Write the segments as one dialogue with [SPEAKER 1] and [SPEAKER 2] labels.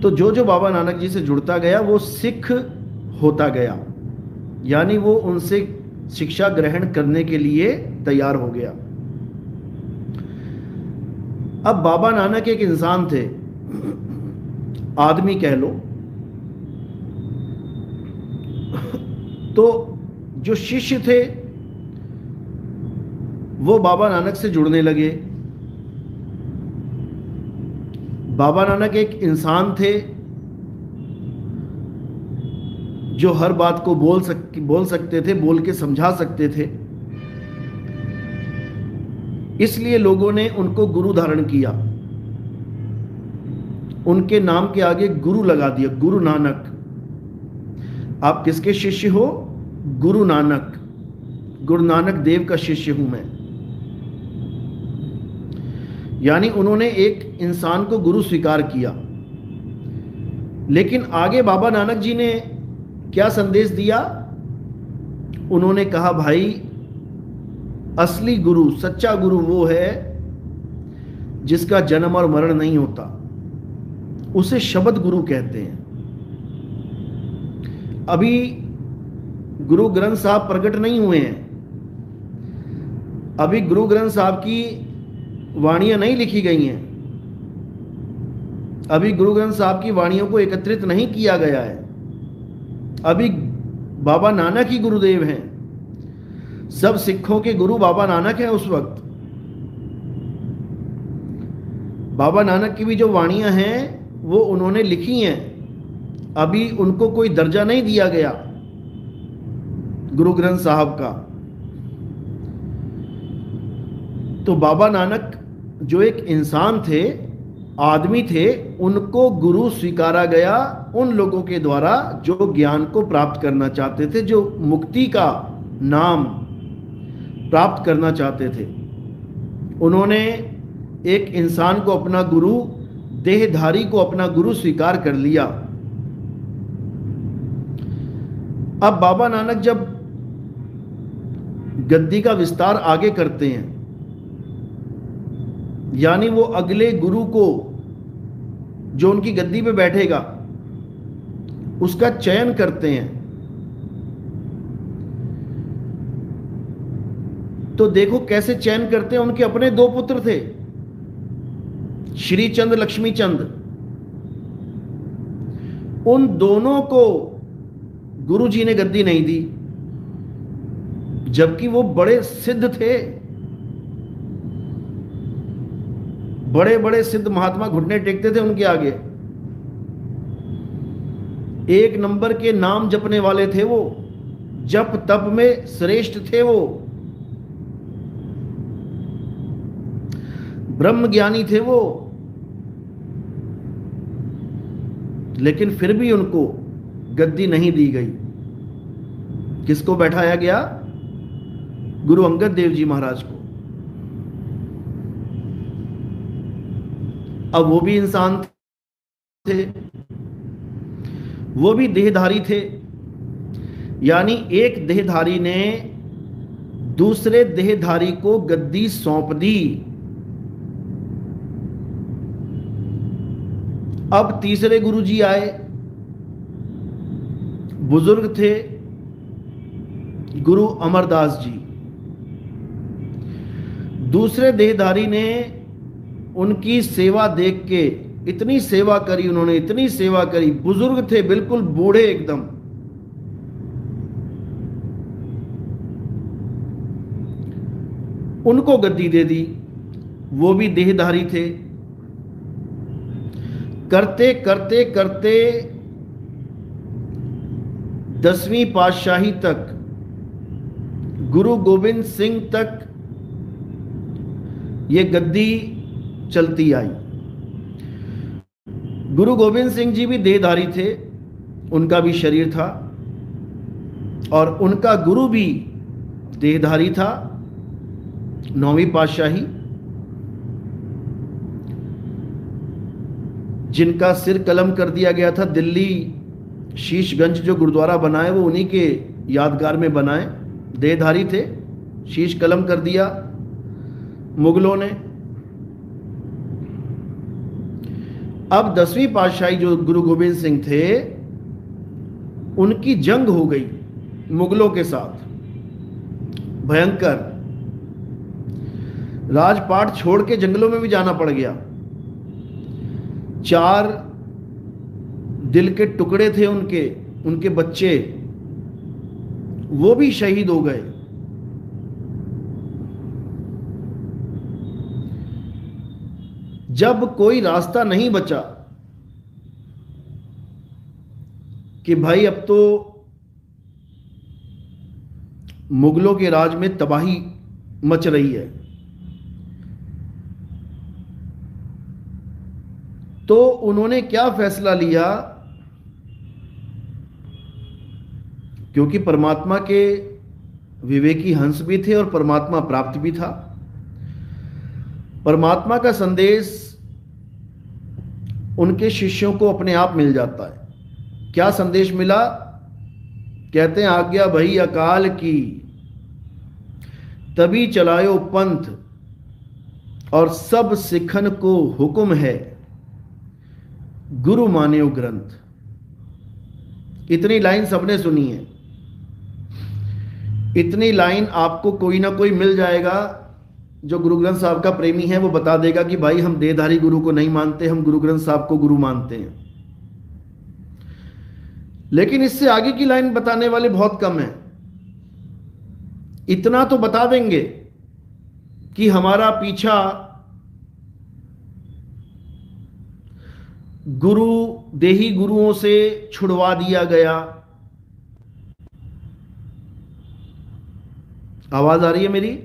[SPEAKER 1] तो जो जो बाबा नानक जी से जुड़ता गया वो सिख होता गया, यानी वो उनसे शिक्षा ग्रहण करने के लिए तैयार हो गया। अब बाबा नानक एक इंसान थे, आदमी कह लो। तो जो शिष्य थे वो बाबा नानक से जुड़ने लगे। बाबा नानक एक इंसान थे जो हर बात को बोल सकते थे, बोल के समझा सकते थे। इसलिए लोगों ने उनको गुरु धारण किया, उनके नाम के आगे गुरु लगा दिया, गुरु नानक। आप किसके शिष्य हो? गुरु नानक, गुरु नानक देव का शिष्य हूं मैं। यानी उन्होंने एक इंसान को गुरु स्वीकार किया। लेकिन आगे बाबा नानक जी ने क्या संदेश दिया? उन्होंने कहा, भाई असली गुरु, सच्चा गुरु वो है जिसका जन्म और मरण नहीं होता, उसे शब्द गुरु कहते हैं। अभी गुरु ग्रंथ साहब प्रकट नहीं हुए हैं, अभी गुरु ग्रंथ साहब की वाणियां नहीं लिखी गई हैं, अभी गुरु ग्रंथ साहब की वाणियों को एकत्रित नहीं किया गया है। अभी बाबा नानक ही गुरुदेव हैं, सब सिखों के गुरु बाबा नानक हैं। उस वक्त बाबा नानक की भी जो वाणियां हैं वो उन्होंने लिखी हैं, अभी उनको कोई दर्जा नहीं दिया गया गुरु ग्रंथ साहब का। तो बाबा नानक जो एक इंसान थे, आदमी थे, उनको गुरु स्वीकारा गया उन लोगों के द्वारा जो ज्ञान को प्राप्त करना चाहते थे, जो मुक्ति का नाम प्राप्त करना चाहते थे। उन्होंने एक इंसान को अपना गुरु, देहधारी को अपना गुरु स्वीकार कर लिया। अब बाबा नानक जब गद्दी का विस्तार आगे करते हैं, यानी वो अगले गुरु को जो उनकी गद्दी पे बैठेगा उसका चयन करते हैं, तो देखो कैसे चयन करते हैं। उनके अपने दो पुत्र थे, श्री चंद, लक्ष्मी चंद। उन दोनों को गुरु जी ने गद्दी नहीं दी, जबकि वो बड़े सिद्ध थे, बड़े बड़े सिद्ध महात्मा घुटने टेकते थे उनके आगे। एक नंबर के नाम जपने वाले थे वो, जप तप में श्रेष्ठ थे वो, ब्रह्म ज्ञानी थे वो। लेकिन फिर भी उनको गद्दी नहीं दी गई। किसको बैठाया गया? गुरु अंगद देव जी महाराज को। अब वो भी इंसान थे, वो भी देहधारी थे, यानी एक देहधारी ने दूसरे देहधारी को गद्दी सौंप दी। अब तीसरे गुरु जी आए, बुजुर्ग थे गुरु अमरदास जी। दूसरे देहधारी ने उनकी सेवा देख के इतनी सेवा करी, उन्होंने इतनी सेवा करी, बुजुर्ग थे बिल्कुल बूढ़े एकदम। उनको गद्दी दे दी, वो भी देहधारी थे। करते करते करते 10वीं पातशाही तक, गुरु गोविंद सिंह तक ये गद्दी चलती आई। गुरु गोविंद सिंह जी भी देहधारी थे, उनका भी शरीर था, और उनका गुरु भी देहधारी था, 9वीं पातशाही, जिनका सिर कलम कर दिया गया था। दिल्ली शीशगंज जो गुरुद्वारा बनाए वो उन्हीं के यादगार में बनाए। देहधारी थे, शीश कलम कर दिया मुगलों ने। अब 10वीं पातशाही जो गुरु गोबिंद सिंह थे, उनकी जंग हो गई मुगलों के साथ, भयंकर। राजपाट छोड़ के जंगलों में भी जाना पड़ गया। 4 दिल के टुकड़े थे उनके, उनके बच्चे, वो भी शहीद हो गए। जब कोई रास्ता नहीं बचा कि भाई अब तो मुगलों के राज में तबाही मच रही है, तो उन्होंने क्या फैसला लिया, क्योंकि परमात्मा के विवेकी हंस भी थे और परमात्मा प्राप्त भी था। परमात्मा का संदेश उनके शिष्यों को अपने आप मिल जाता है। क्या संदेश मिला? कहते हैं, आज्ञा भई अकाल की, तभी चलायो पंथ, और सब सिखन को हुक्म है, गुरु मान्यो ग्रंथ। इतनी लाइन सबने सुनी है। इतनी लाइन आपको कोई ना कोई मिल जाएगा जो गुरु ग्रंथ साहब का प्रेमी है, वो बता देगा कि भाई हम देहधारी गुरु को नहीं मानते, हम गुरु ग्रंथ साहब को गुरु मानते हैं। लेकिन इससे आगे की लाइन बताने वाले बहुत कम हैं। इतना तो बता देंगे कि हमारा पीछा गुरु देही गुरुओं से छुड़वा दिया गया। आवाज आ रही है मेरी?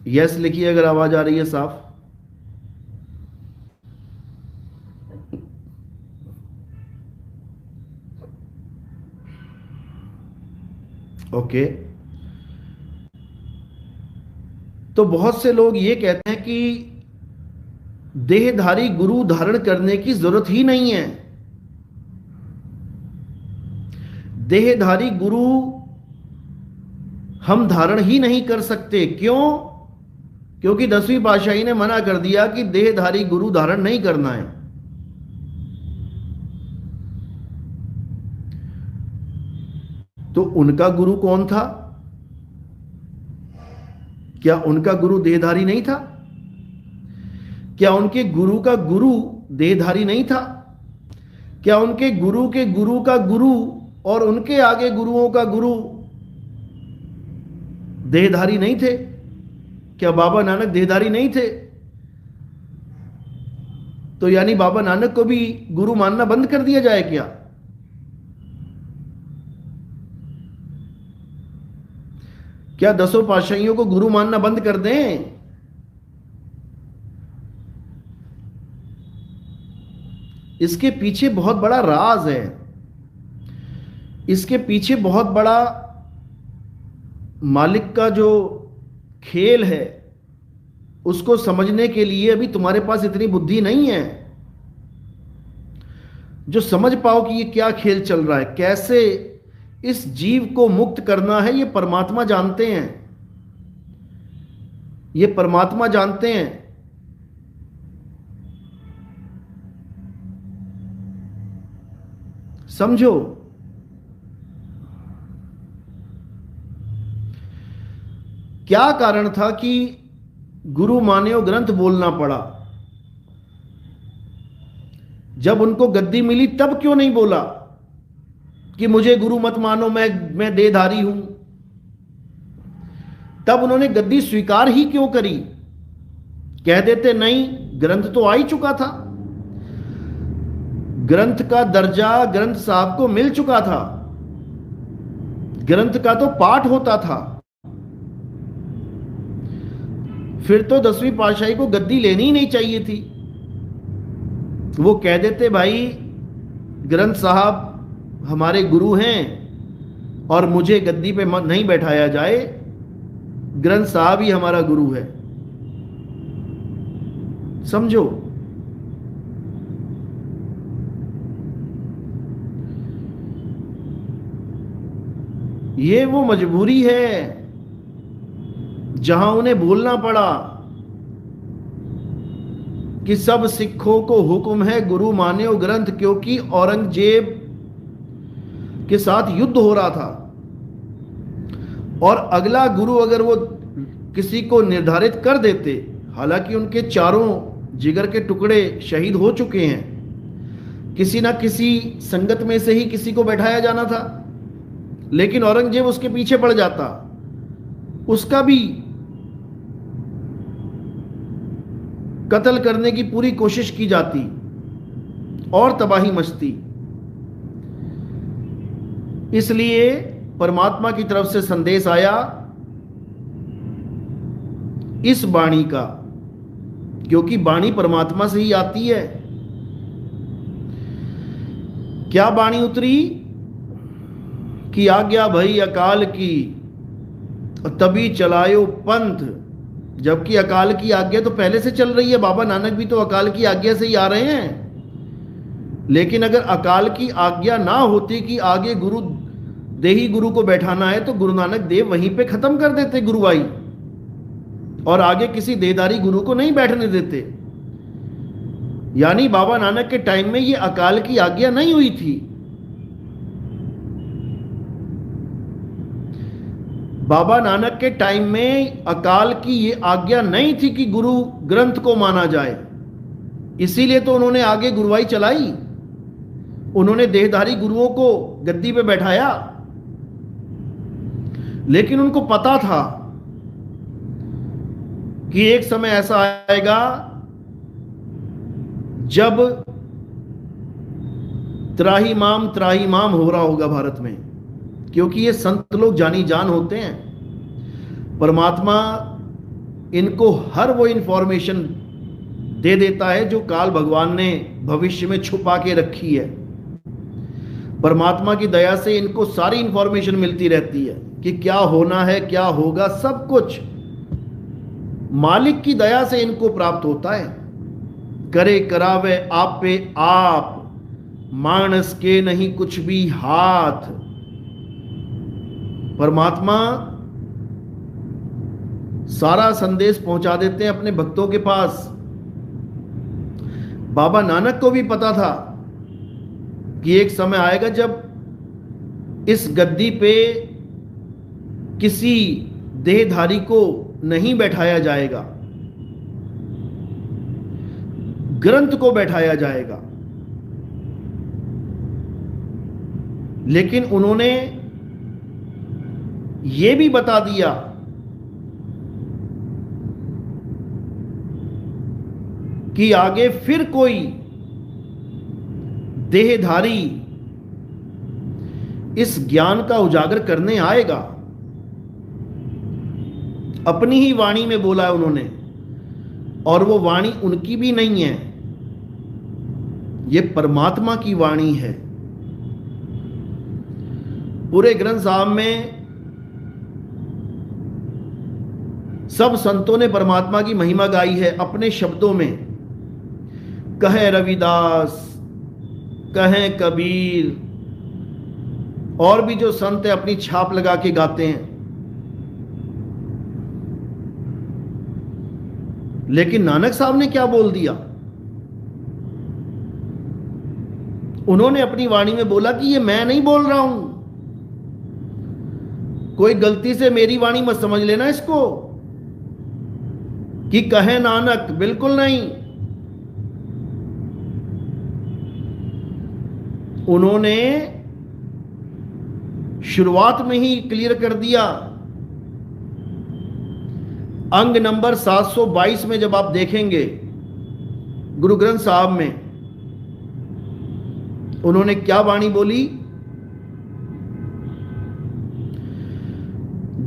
[SPEAKER 1] यस लिखिए अगर आवाज आ रही है साफ। ओके। तो बहुत से लोग ये कहते हैं कि देहधारी गुरु धारण करने की जरूरत ही नहीं है। देहधारी गुरु हम धारण ही नहीं कर सकते। क्यों? क्योंकि 10वीं पातशाही ने मना कर दिया कि देहधारी गुरु धारण नहीं करना है। तो उनका गुरु कौन था? क्या उनका गुरु देहधारी नहीं था? क्या उनके गुरु का गुरु देहधारी नहीं था? क्या उनके गुरु के गुरु का गुरु और उनके आगे गुरुओं का गुरु देहधारी नहीं थे? क्या बाबा नानक देहधारी नहीं थे? तो यानी बाबा नानक को भी गुरु मानना बंद कर दिया जाए क्या? क्या 10 पातशाहियों को गुरु मानना बंद कर दें? इसके पीछे बहुत बड़ा राज है। इसके पीछे बहुत बड़ा मालिक का जो खेल है, उसको समझने के लिए अभी तुम्हारे पास इतनी बुद्धि नहीं है जो समझ पाओ कि ये क्या खेल चल रहा है, कैसे इस जीव को मुक्त करना है। ये परमात्मा जानते हैं, ये परमात्मा जानते हैं। समझो, क्या कारण था कि गुरु मान्यो ग्रंथ बोलना पड़ा? जब उनको गद्दी मिली तब क्यों नहीं बोला कि मुझे गुरु मत मानो, मैं देहधारी हूं? तब उन्होंने गद्दी स्वीकार ही क्यों करी? कह देते नहीं, ग्रंथ तो आ ही चुका था, ग्रंथ का दर्जा ग्रंथ साहब को मिल चुका था, ग्रंथ का तो पाठ होता था। फिर तो 10वीं पातशाही को गद्दी लेनी ही नहीं चाहिए थी। वो कह देते, भाई ग्रंथ साहब हमारे गुरु हैं और मुझे गद्दी पे नहीं बैठाया जाए, ग्रंथ साहब ही हमारा गुरु है। समझो, ये वो मजबूरी है जहां उन्हें बोलना पड़ा। कि सब सिखों को हुक्म है गुरु मान्यो ग्रंथ, क्योंकि औरंगजेब के साथ युद्ध हो रहा था और अगला गुरु अगर वो किसी को निर्धारित कर देते, हालांकि उनके चारों जिगर के टुकड़े शहीद हो चुके हैं, किसी ना किसी संगत में से ही किसी को बैठाया जाना था, लेकिन औरंगजेब उसके पीछे पड़ जाता, उसका भी कत्ल करने की पूरी कोशिश की जाती और तबाही मचती। इसलिए परमात्मा की तरफ से संदेश आया इस वाणी का, क्योंकि वाणी परमात्मा से ही आती है। क्या वाणी उतरी कि आज्ञा भई अकाल की तभी चलायो पंथ, जबकि अकाल की आज्ञा तो पहले से चल रही है। बाबा नानक भी तो अकाल की आज्ञा से ही आ रहे हैं, लेकिन अगर अकाल की आज्ञा ना होती कि आगे गुरु देही गुरु को बैठाना है, तो गुरु नानक देव वहीं पे खत्म कर देते गुरुवाई, और आगे किसी देहधारी गुरु को नहीं बैठने देते। यानी बाबा नानक के टाइम में ये अकाल की आज्ञा नहीं हुई थी। बाबा नानक के टाइम में अकाल की ये आज्ञा नहीं थी कि गुरु ग्रंथ को माना जाए, इसीलिए तो उन्होंने आगे गुरुवाई चलाई, उन्होंने देहधारी गुरुओं को गद्दी पे बैठाया। लेकिन उनको पता था कि एक समय ऐसा आएगा जब त्राहिमाम हो रहा होगा भारत में, क्योंकि ये संत लोग जानी जान होते हैं। परमात्मा इनको हर वो इंफॉर्मेशन दे देता है जो काल भगवान ने भविष्य में छुपा के रखी है। परमात्मा की दया से इनको सारी इंफॉर्मेशन मिलती रहती है कि क्या होना है, क्या होगा, सब कुछ मालिक की दया से इनको प्राप्त होता है। करे करावे आप पे आप, मानस के नहीं कुछ भी हाथ। परमात्मा सारा संदेश पहुंचा देते हैं अपने भक्तों के पास। बाबा नानक को भी पता था कि एक समय आएगा जब इस गद्दी पे किसी देहधारी को नहीं बैठाया जाएगा, ग्रंथ को बैठाया जाएगा। लेकिन उन्होंने यह भी बता दिया कि आगे फिर कोई देहधारी इस ज्ञान का उजागर करने आएगा। अपनी ही वाणी में बोला है उन्होंने, और वो वाणी उनकी भी नहीं है, ये परमात्मा की वाणी है। पूरे ग्रंथ साहब में सब संतों ने परमात्मा की महिमा गाई है अपने शब्दों में। कहे रविदास, कहे कबीर, और भी जो संत है अपनी छाप लगा के गाते हैं। लेकिन नानक साहब ने क्या बोल दिया? उन्होंने अपनी वाणी में बोला कि ये मैं नहीं बोल रहा हूं, कोई गलती से मेरी वाणी मत समझ लेना इसको कि कहे नानक, बिल्कुल नहीं। उन्होंने शुरुआत में ही क्लियर कर दिया। अंग नंबर 722 में जब आप देखेंगे गुरु ग्रंथ साहब में, उन्होंने क्या वाणी बोली?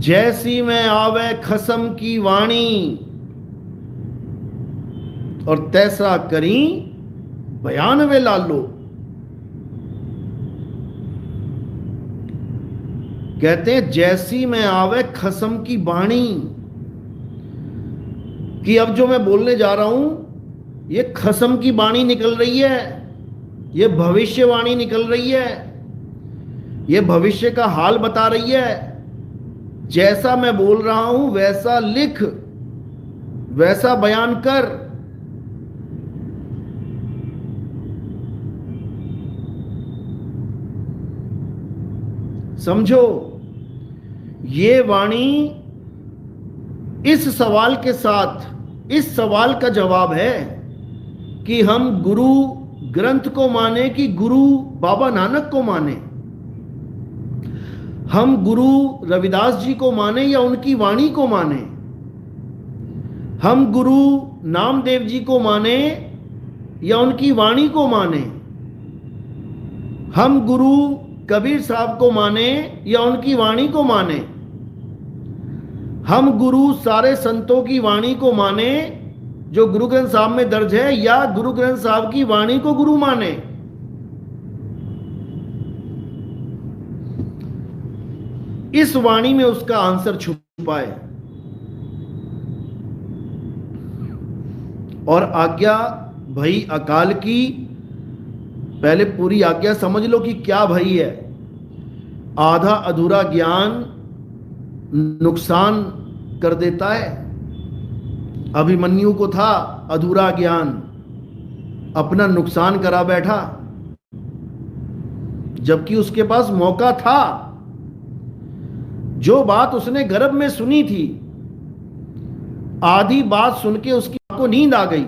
[SPEAKER 1] जैसी में आवे खसम की वाणी, और तैसा करी बयान वे लालो। कहते हैं जैसी में आवे खसम की वाणी, कि अब जो मैं बोलने जा रहा हूं ये खसम की वाणी निकल रही है, ये भविष्यवाणी निकल रही है, ये भविष्य का हाल बता रही है। जैसा मैं बोल रहा हूं वैसा लिख, वैसा बयान कर। समझो, ये वाणी इस सवाल के साथ, इस सवाल का जवाब है कि हम गुरु ग्रंथ को माने कि गुरु बाबा नानक को माने, हम गुरु रविदास जी को माने या उनकी वाणी को माने, हम गुरु नामदेव जी को माने या उनकी वाणी को माने, हम गुरु कबीर साहब को माने या उनकी वाणी को माने, हम गुरु सारे संतों की वाणी को माने जो गुरु ग्रंथ साहब में दर्ज है, या गुरु ग्रंथ साहब की वाणी को गुरु माने। इस वाणी में उसका आंसर छुपा है। और आज्ञा भई अकाल की, पहले पूरी आज्ञा समझ लो कि क्या भई है। आधा अधूरा ज्ञान नुकसान कर देता है। अभिमन्यु को था अधूरा ज्ञान, अपना नुकसान करा बैठा, जबकि उसके पास मौका था। जो बात उसने गर्भ में सुनी थी, आधी बात सुन के उसकी को नींद आ गई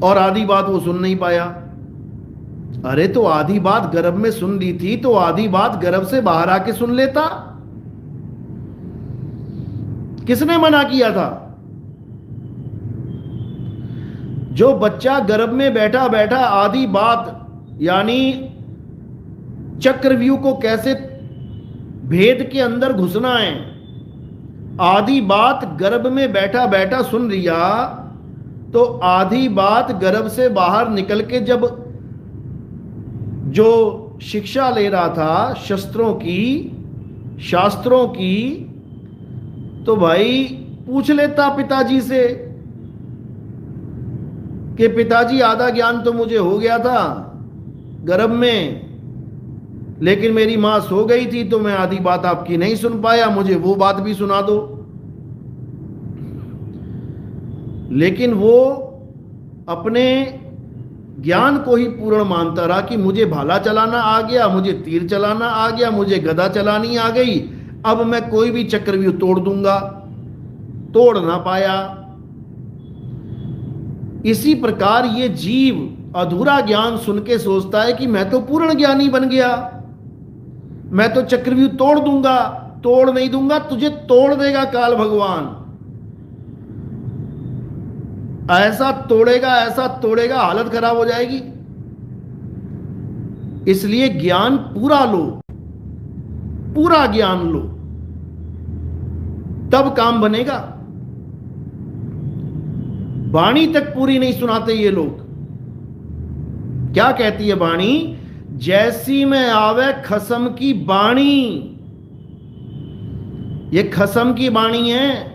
[SPEAKER 1] और आधी बात वो सुन नहीं पाया। अरे तो आधी बात गर्भ में सुन ली थी तो आधी बात गर्भ से बाहर आके सुन लेता। किसने मना किया था? जो बच्चा गर्भ में बैठा बैठा आधी बात, यानी चक्रव्यूह को कैसे भेद के अंदर घुसना है, आधी बात गर्भ में बैठा बैठा सुन लिया, तो आधी बात गर्भ से बाहर निकल के जब जो शिक्षा ले रहा था शस्त्रों की, शास्त्रों की, तो भाई पूछ लेता पिताजी से कि पिताजी आधा ज्ञान तो मुझे हो गया था गर्भ में, लेकिन मेरी मां सो गई थी तो मैं आधी बात आपकी नहीं सुन पाया, मुझे वो बात भी सुना दो। लेकिन वो अपने ज्ञान को ही पूर्ण मानता रहा कि मुझे भाला चलाना आ गया, मुझे तीर चलाना आ गया, मुझे गदा चलानी आ गई, अब मैं कोई भी चक्रव्यूह तोड़ दूंगा। तोड़ ना पाया। इसी प्रकार ये जीव अधूरा ज्ञान सुन के सोचता है कि मैं तो पूर्ण ज्ञानी बन गया, मैं तो चक्रव्यूह तोड़ दूंगा। तोड़ नहीं दूंगा, तुझे तोड़ देगा काल भगवान। ऐसा तोड़ेगा, हालत खराब हो जाएगी। इसलिए ज्ञान पूरा लो, पूरा ज्ञान लो, तब काम बनेगा। वाणी तक पूरी नहीं सुनाते ये लोग। क्या कहती है वाणी? जैसी में आवे खसम की बाणी। ये खसम की बाणी है।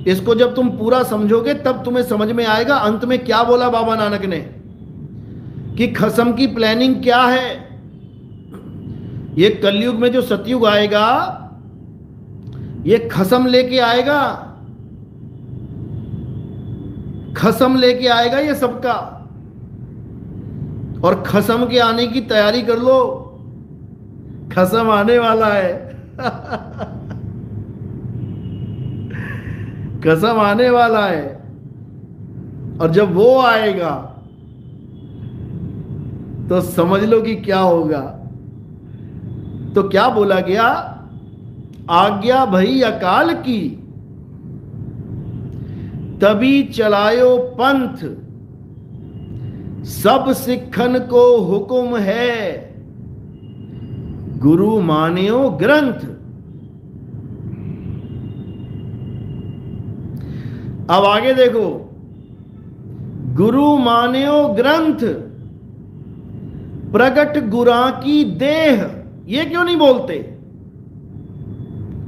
[SPEAKER 1] इसको जब तुम पूरा समझोगे तब तुम्हें समझ में आएगा अंत में क्या बोला बाबा नानक ने, कि खसम की प्लानिंग क्या है। ये कलयुग में जो सतयुग आएगा, ये खसम लेके आएगा, खसम लेके आएगा ये सबका। और खसम के आने की तैयारी कर लो, खसम आने वाला है। कसम आने वाला है। और जब वो आएगा तो समझ लो कि क्या होगा। तो क्या बोला गया? आज्ञा भई अकाल की, तभी चलायो पंथ, सब सिखन को हुक्म है, गुरु मान्यो ग्रंथ। अब आगे देखो, गुरु मान्यो ग्रंथ, प्रगट गुरा की देह। ये क्यों नहीं बोलते?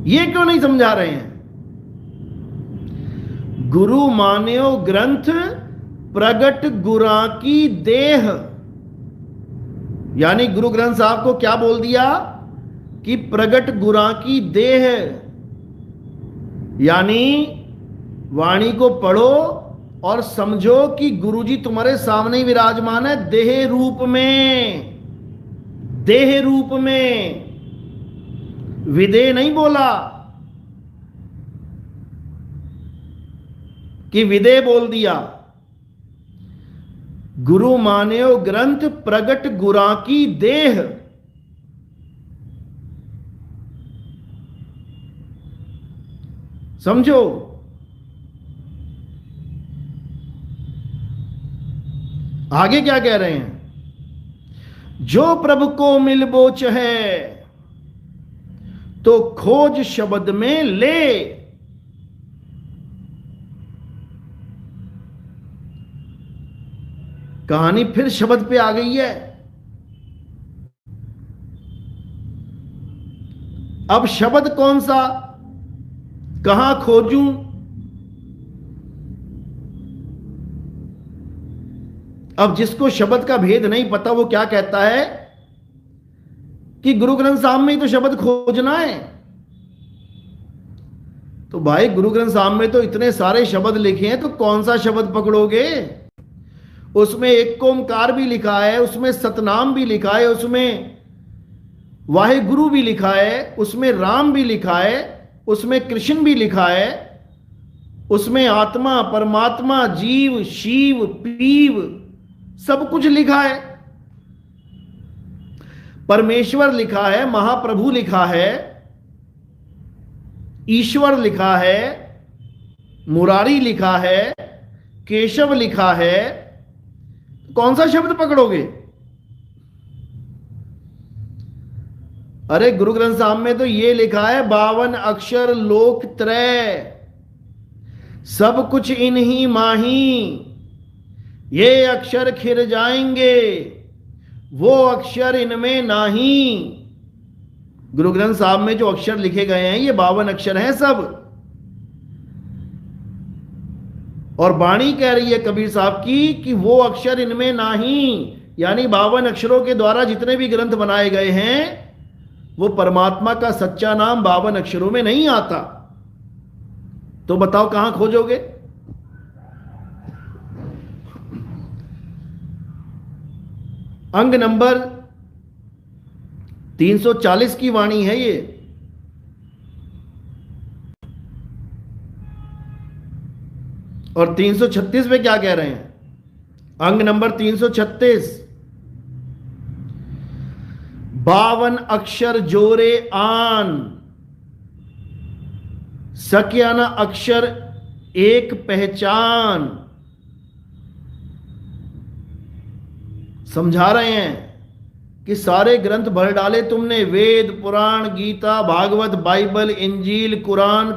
[SPEAKER 1] ये क्यों नहीं समझा रहे हैं? गुरु मान्यो ग्रंथ, प्रगट गुरा की देह। यानी गुरु ग्रंथ साहब को क्या बोल दिया कि प्रगट गुरा की देह। यानी वाणी को पढ़ो और समझो कि गुरुजी तुम्हारे सामने ही विराजमान है, देह रूप में, देह रूप में। विदेह नहीं बोला कि विदेह बोल दिया। गुरु मान्यो ग्रंथ प्रगट गुरा की देह। समझो, आगे क्या कह रहे हैं? जो प्रभु को मिलबोच है तो खोज शब्द में ले। कहानी फिर शब्द पे आ गई है। अब शब्द कौन सा, कहां खोजूं? अब जिसको शब्द का भेद नहीं पता वो क्या कहता है कि गुरु ग्रंथ साहब में ही तो शब्द खोजना है। तो भाई गुरु ग्रंथ साहब में तो इतने सारे शब्द लिखे हैं, तो कौन सा शब्द पकड़ोगे? उसमें एक ओंकार भी लिखा है, उसमें सतनाम भी लिखा है, उसमें वाहे गुरु भी लिखा है, उसमें राम भी लिखा है, उसमें कृष्ण भी लिखा है, उसमें आत्मा, परमात्मा, जीव, शिव, पीव सब कुछ लिखा है। परमेश्वर लिखा है, महाप्रभु लिखा है, ईश्वर लिखा है, मुरारी लिखा है, केशव लिखा है। कौन सा शब्द पकड़ोगे? अरे गुरु ग्रंथ साहब में तो ये लिखा है 52 अक्षर लोक त्रय, सब कुछ इन्हीं माही, ये अक्षर खिर जाएंगे, वो अक्षर इनमें नाही। गुरु ग्रंथ साहब में जो अक्षर लिखे गए हैं ये 52 अक्षर हैं सब। और वाणी कह रही है कबीर साहब की कि वो अक्षर इनमें नाही, यानी 52 अक्षरों के द्वारा जितने भी ग्रंथ बनाए गए हैं वो परमात्मा का सच्चा नाम 52 अक्षरों में नहीं आता। तो बताओ कहां खोजोगे? अंग नंबर 340 की वाणी है ये। और 336 में क्या कह रहे हैं? अंग नंबर 336, 52 अक्षर जोरे आन, सक्या न अक्षर एक पहचान। समझा रहे हैं कि सारे ग्रंथ भर डाले तुमने, वेद, पुराण, गीता, भागवत, बाइबल, इंजील, कुरान,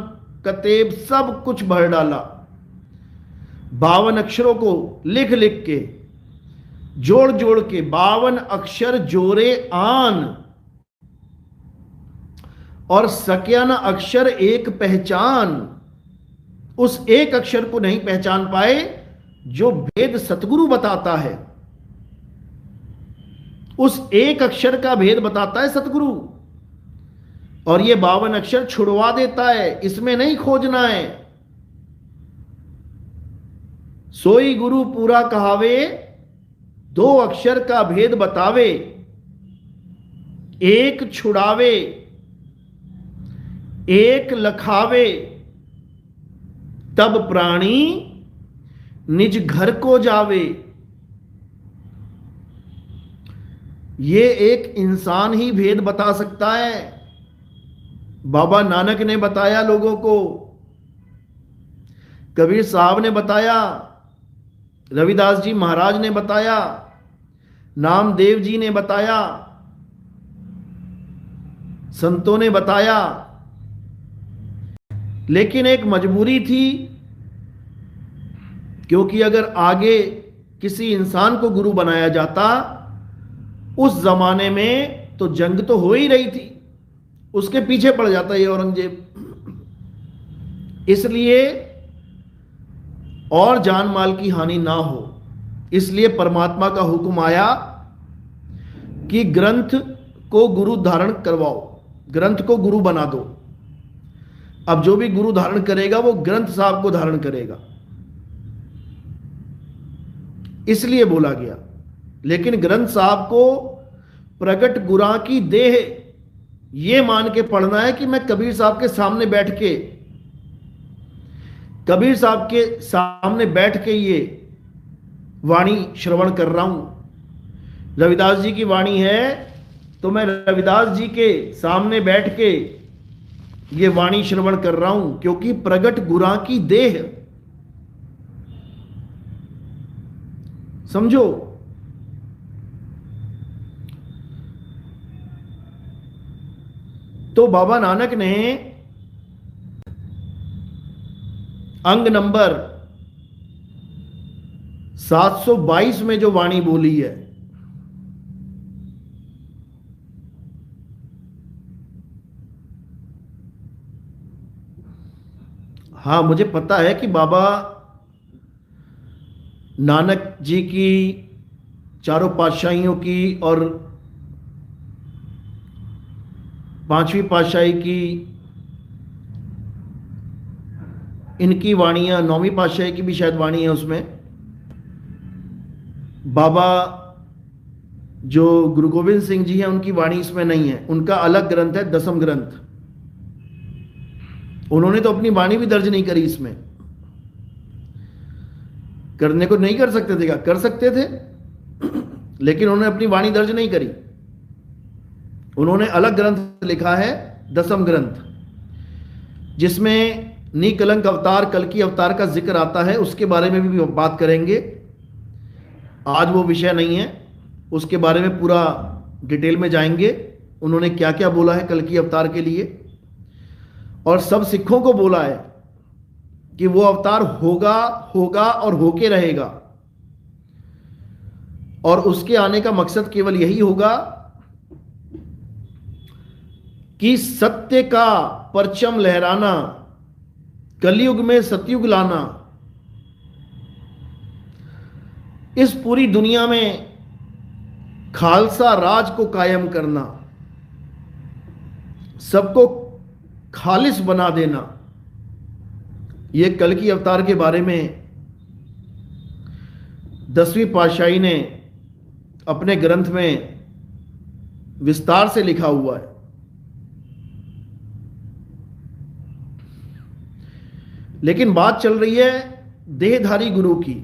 [SPEAKER 1] कतेब सब कुछ भर डाला। 52 अक्षरों को लिख लिख के, जोड़ जोड़ के, 52 अक्षर जोरे आन, और सक्या न अक्षर एक पहचान। उस एक अक्षर को नहीं पहचान पाए जो भेद सतगुरु बताता है। उस एक अक्षर का भेद बताता है सतगुरु, और ये 52 अक्षर छुड़वा देता है। इसमें नहीं खोजना है। सोई गुरु पूरा कहावे, 2 अक्षर का भेद बतावे, एक छुड़ावे, एक लखावे, तब प्राणी निज घर को जावे। ये एक इंसान ही भेद बता सकता है। बाबा नानक ने बताया लोगों को, कबीर साहब ने बताया, रविदास जी महाराज ने बताया, नामदेव जी ने बताया, संतों ने बताया। लेकिन एक मजबूरी थी, क्योंकि अगर आगे किसी इंसान को गुरु बनाया जाता, उस जमाने में तो जंग तो हो ही रही थी, उसके पीछे पड़ जाता ये औरंगजेब। इसलिए और जान माल की हानि ना हो, इसलिए परमात्मा का हुक्म आया कि ग्रंथ को गुरु धारण करवाओ, ग्रंथ को गुरु बना दो। अब जो भी गुरु धारण करेगा वो ग्रंथ साहब को धारण करेगा। इसलिए बोला गया। लेकिन ग्रंथ साहब को प्रगट गुरां की देह ये मान के पढ़ना है कि मैं कबीर साहब के सामने बैठ के, कबीर साहब के सामने बैठ के ये वाणी श्रवण कर रहा हूं। रविदास जी की वाणी है तो मैं रविदास जी के सामने बैठ के ये वाणी श्रवण कर रहा हूं, क्योंकि प्रगट गुरां की देह, समझो। तो बाबा नानक ने अंग नंबर 722 में जो वाणी बोली है, हाँ मुझे पता है कि बाबा नानक जी की, चारों पातशाहियों की और पांचवी पातशाही की, इनकी वाणियां, नौवीं पातशाही की भी शायद वाणी है उसमें। बाबा जो गुरु गोविंद सिंह जी हैं उनकी वाणी इसमें नहीं है, उनका अलग ग्रंथ है, दसम ग्रंथ। उन्होंने तो अपनी वाणी भी दर्ज नहीं करी इसमें। करने को नहीं कर सकते थे क्या? कर सकते थे, लेकिन उन्होंने अपनी वाणी दर्ज नहीं करी। उन्होंने अलग ग्रंथ लिखा है, दसम ग्रंथ, जिसमें निकलंक अवतार, कल्कि अवतार का जिक्र आता है। उसके बारे में भी बात करेंगे, आज वो विषय नहीं है। उसके बारे में पूरा डिटेल में जाएंगे, उन्होंने क्या क्या बोला है कल्कि अवतार के लिए, और सब सिखों को बोला है कि वो अवतार होगा, होगा और होके रहेगा, और उसके आने का मकसद केवल यही होगा कि सत्य का परचम लहराना, कलयुग में सतयुग लाना, इस पूरी दुनिया में खालसा राज को कायम करना, सबको खालिस बना देना। ये कल्कि अवतार के बारे में 10वीं पातशाही ने अपने ग्रंथ में विस्तार से लिखा हुआ है। लेकिन बात चल रही है देहधारी गुरु की,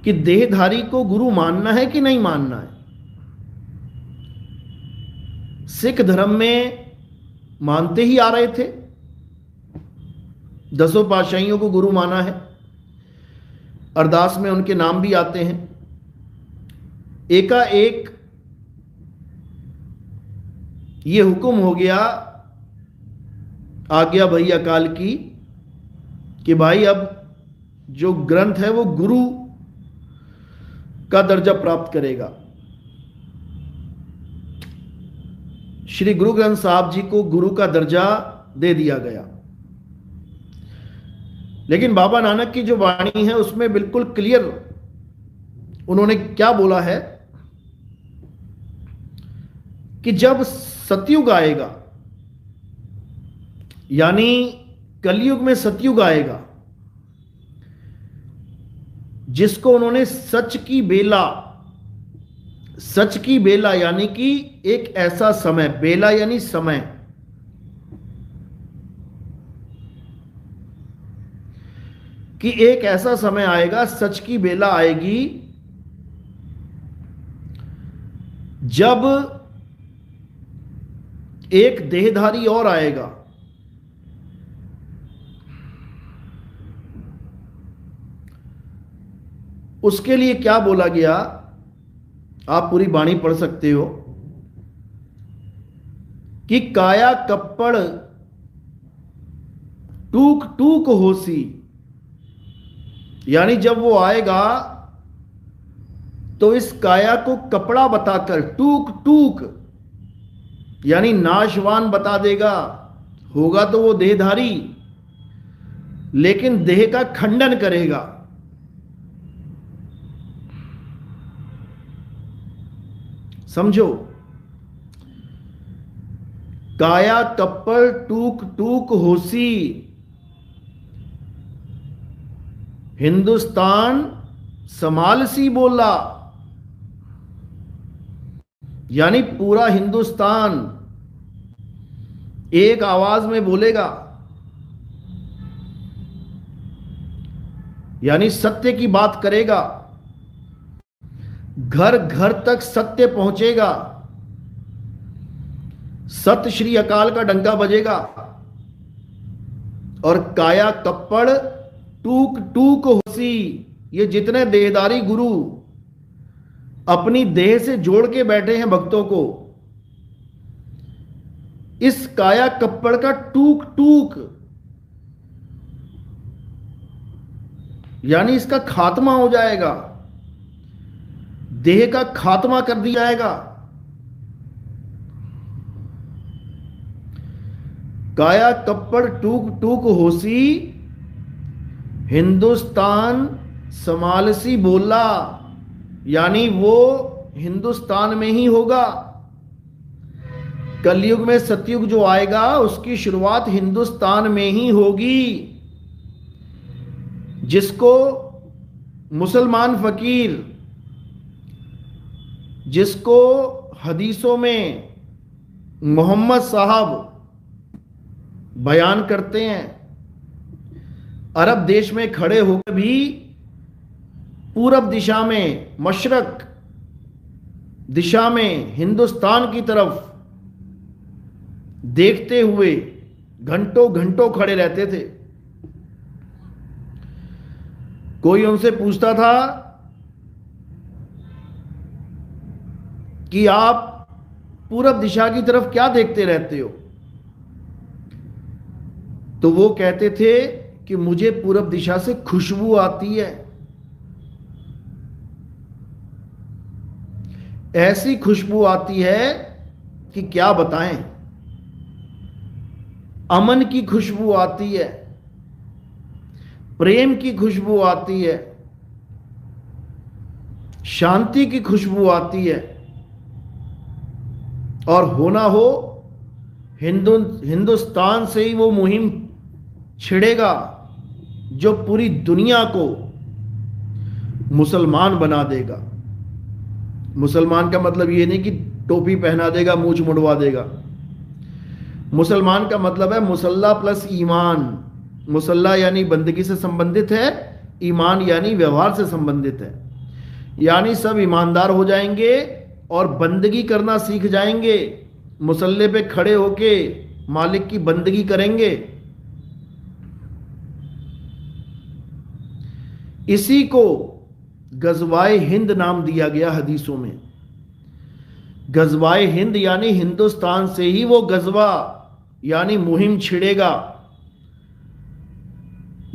[SPEAKER 1] कि देहधारी को गुरु मानना है कि नहीं मानना है। सिख धर्म में मानते ही आ रहे थे, 10 पातशाहियों को गुरु माना है, अरदास में उनके नाम भी आते हैं। एकाएक ये हुक्म हो गया, आज्ञा भई अकाल की, कि भाई अब जो ग्रंथ है वो गुरु का दर्जा प्राप्त करेगा। श्री गुरु ग्रंथ साहब जी को गुरु का दर्जा दे दिया गया। लेकिन बाबा नानक की जो वाणी है उसमें बिल्कुल क्लियर उन्होंने क्या बोला है कि जब सतयुग आएगा, यानी कलयुग में सतयुग आएगा, जिसको उन्होंने सच की बेला, सच की बेला यानी कि एक ऐसा समय, बेला यानी समय, कि एक ऐसा समय आएगा, सच की बेला आएगी, जब एक देहधारी और आएगा। उसके लिए क्या बोला गया, आप पूरी वाणी पढ़ सकते हो, कि काया कप्पड़ टूक टूक होसी, यानी जब वो आएगा तो इस काया को कपड़ा बताकर, टूक टूक यानी नाशवान बता देगा। होगा तो वो देहधारी, लेकिन देह का खंडन करेगा। समझो, काया कप्पड़ टूक टूक होसी, हिंदुस्तान समालसी बोला, यानी पूरा हिंदुस्तान एक आवाज में बोलेगा, यानी सत्य की बात करेगा, घर घर तक सत्य पहुंचेगा, सत श्री अकाल का डंका बजेगा और काया कप्पड़ टूक टूक होसी। ये जितने देहधारी गुरु अपनी देह से जोड़ के बैठे हैं भक्तों को, इस काया कप्पड़ का टूक टूक, यानी इसका खात्मा हो जाएगा, देह का खात्मा कर दिया जाएगा। काया कप्पड़ टूक टूक होसी, हिंदुस्तान समालसी बोला, यानी वो हिंदुस्तान में ही होगा। कलयुग में सतयुग जो आएगा उसकी शुरुआत हिंदुस्तान में ही होगी, जिसको मुसलमान फकीर, जिसको हदीसों में मोहम्मद साहब बयान करते हैं, अरब देश में खड़े होकर भी पूरब दिशा में, मशरक दिशा में हिंदुस्तान की तरफ देखते हुए घंटों घंटों खड़े रहते थे। कोई उनसे पूछता था कि आप पूरब दिशा की तरफ क्या देखते रहते हो, तो वो कहते थे कि मुझे पूरब दिशा से खुशबू आती है, ऐसी खुशबू आती है कि क्या बताएं। अमन की खुशबू आती है, प्रेम की खुशबू आती है, शांति की खुशबू आती है, और होना हो हिंदुस्तान से ही वो मुहिम छिड़ेगा जो पूरी दुनिया को मुसलमान बना देगा। मुसलमान का मतलब ये नहीं कि टोपी पहना देगा, मूंछ मुड़वा देगा। मुसलमान का मतलब है मुसल्ला प्लस ईमान। मुसल्ला यानी बंदगी से संबंधित है, ईमान यानी व्यवहार से संबंधित है, यानी सब ईमानदार हो जाएंगे और बंदगी करना सीख जाएंगे, मुसल्ले पे खड़े होके मालिक की बंदगी करेंगे। इसी को गजवाए हिंद नाम दिया गया हदीसों में। गजवाए हिंद यानी हिंदुस्तान से ही वो गजवा यानी मुहिम छिड़ेगा।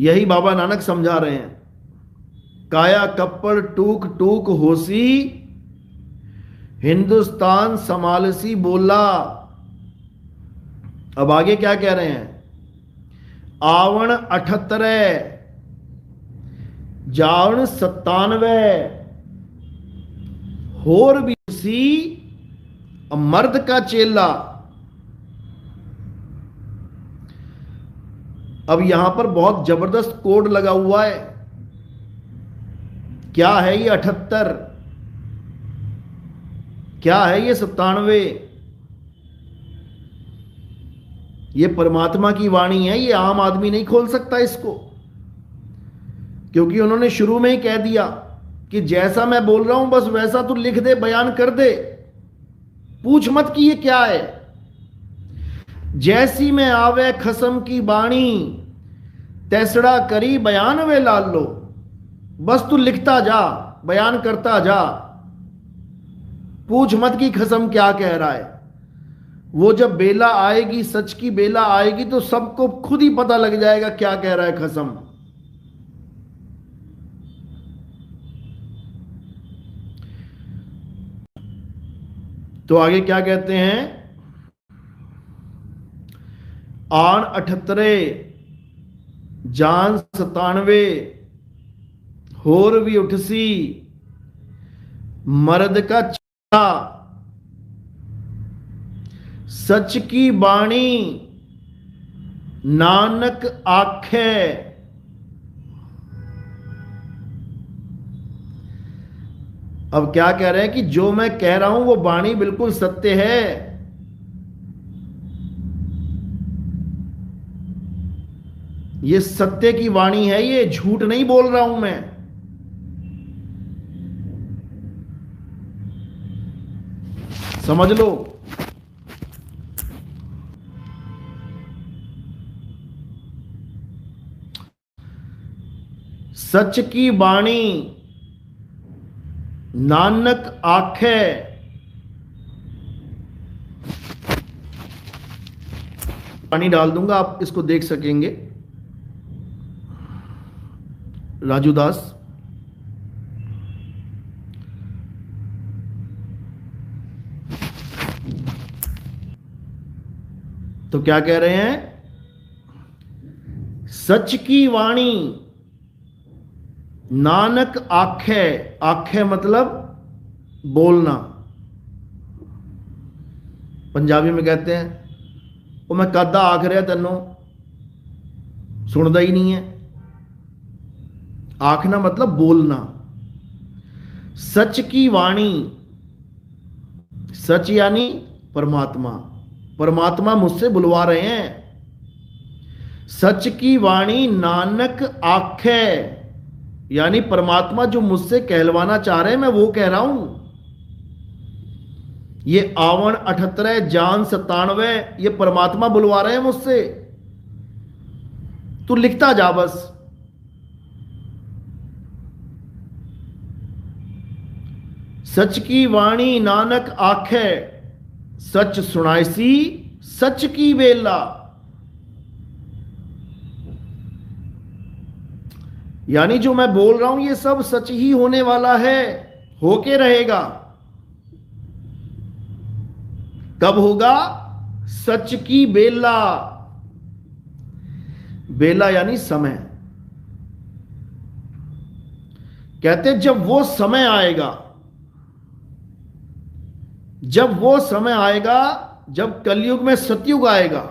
[SPEAKER 1] यही बाबा नानक समझा रहे हैं। काया कप्पड़ टूक टूक होसी, हिंदुस्तान समालसी बोला। अब आगे क्या कह रहे हैं? आवण 78, जावण 97, होर भी सी मर्द का चेला। अब यहां पर बहुत जबरदस्त कोड लगा हुआ है। क्या है ये 78? क्या है ये 97? ये परमात्मा की वाणी है, ये आम आदमी नहीं खोल सकता इसको, क्योंकि उन्होंने शुरू में ही कह दिया कि जैसा मैं बोल रहा हूं बस वैसा तू लिख दे, बयान कर दे, पूछ मत कि ये क्या है। जैसी में आवे खसम की बाणी, तैसड़ा करी बयान वे लाल लो। बस तू लिखता जा, बयान करता जा, पूछ मत कि खसम क्या कह रहा है। वो जब बेला आएगी, सच की बेला आएगी, तो सबको खुद ही पता लग जाएगा क्या कह रहा है खसम। तो आगे क्या कहते हैं? आण 78, जान 97, होर भी उठसी मर्द का चेला। सच की बाणी नानक आखे, अब क्या कह रहे हैं कि जो मैं कह रहा हूं वो वाणी बिल्कुल सत्य है। ये सत्य की वाणी है, ये झूठ नहीं बोल रहा हूं मैं। समझ लो। सच की वाणी नानक आखे। पानी डाल दूंगा, आप इसको देख सकेंगे। राजू दास, तो क्या कह रहे हैं? सच की वाणी नानक आखे। आखे मतलब बोलना। पंजाबी में कहते हैं वो मैं कदा आख रहा तेनों, सुनता ही नहीं है। आखना मतलब बोलना। सच की वाणी, सच यानी परमात्मा। परमात्मा मुझसे बुलवा रहे हैं। सच की वाणी नानक आखे, यानी परमात्मा जो मुझसे कहलवाना चाह रहे हैं मैं वो कह रहा हूं। ये आवन 78 जान 97 ये परमात्मा बुलवा रहे हैं मुझसे। तू लिखता जा बस। सच की वाणी नानक आखे, सच सुनाइसी सच की वेला। यानी जो मैं बोल रहा हूं ये सब सच ही होने वाला है, होके रहेगा। कब होगा? सच की बेला। बेला यानी समय। कहते जब वो समय आएगा, जब वो समय आएगा, जब कलयुग में सतयुग आएगा,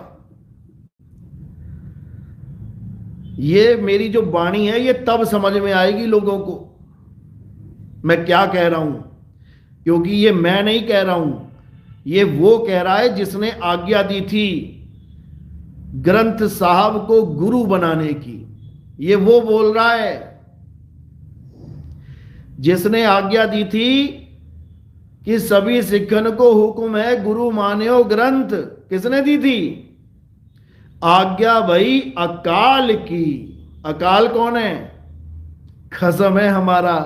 [SPEAKER 1] ये मेरी जो वाणी है ये तब समझ में आएगी लोगों को मैं क्या कह रहा हूं। क्योंकि ये मैं नहीं कह रहा हूं, ये वो कह रहा है जिसने आज्ञा दी थी ग्रंथ साहब को गुरु बनाने की। ये वो बोल रहा है जिसने आज्ञा दी थी कि सभी सिखन को हुक्म है गुरु मान्यो ग्रंथ। किसने दी थी? आज्ञा भाई अकाल की। अकाल कौन है? खसम है हमारा।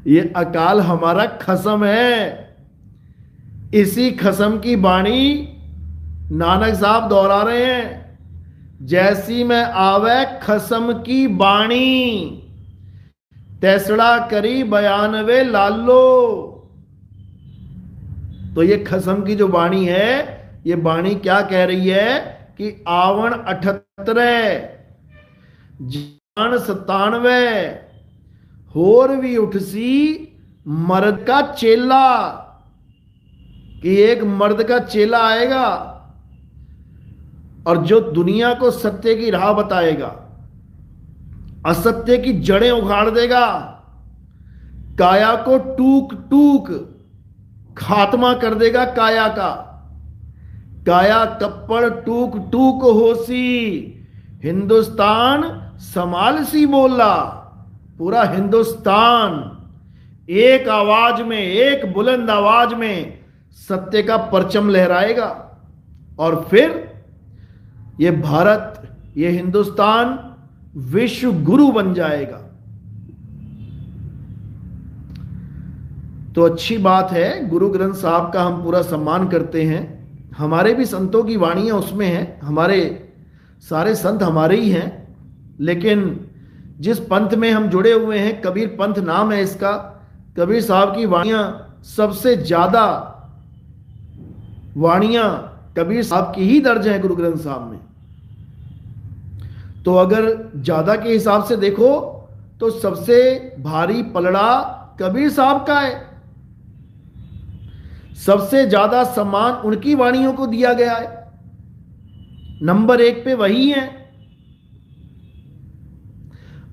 [SPEAKER 1] ये अकाल हमारा खसम है। इसी खसम की वाणी नानक साहब दोहरा रहे हैं। जैसी में आवे खसम की वाणी, तैसड़ा करी बयानवे लालो। तो ये खसम की जो वाणी है, ये वाणी क्या कह रही है कि आवन 78 जान 97 होर भी उठसी मर्द का चेला। कि एक मर्द का चेला आएगा और जो दुनिया को सत्य की राह बताएगा, असत्य की जड़ें उखाड़ देगा, काया को टूक टूक खात्मा कर देगा काया का। काया कप्पड़ टूक टूक होसी, हिंदुस्तान समाल सी बोला। पूरा हिंदुस्तान एक आवाज में, एक बुलंद आवाज में सत्य का परचम लहराएगा। और फिर ये भारत, ये हिंदुस्तान विश्व गुरु बन जाएगा। तो अच्छी बात है, गुरु ग्रंथ साहब का हम पूरा सम्मान करते हैं। हमारे भी संतों की वाणियां उसमें हैं, हमारे सारे संत हमारे ही हैं। लेकिन जिस पंथ में हम जुड़े हुए हैं, कबीर पंथ नाम है इसका, कबीर साहब की वाणियां सबसे ज्यादा वाणियां कबीर साहब की ही दर्ज है गुरु ग्रंथ साहब में। तो अगर ज्यादा के हिसाब से देखो तो सबसे भारी पलड़ा कबीर साहब का है। सबसे ज्यादा सम्मान उनकी वाणियों को दिया गया है। नंबर 1 पे वही है।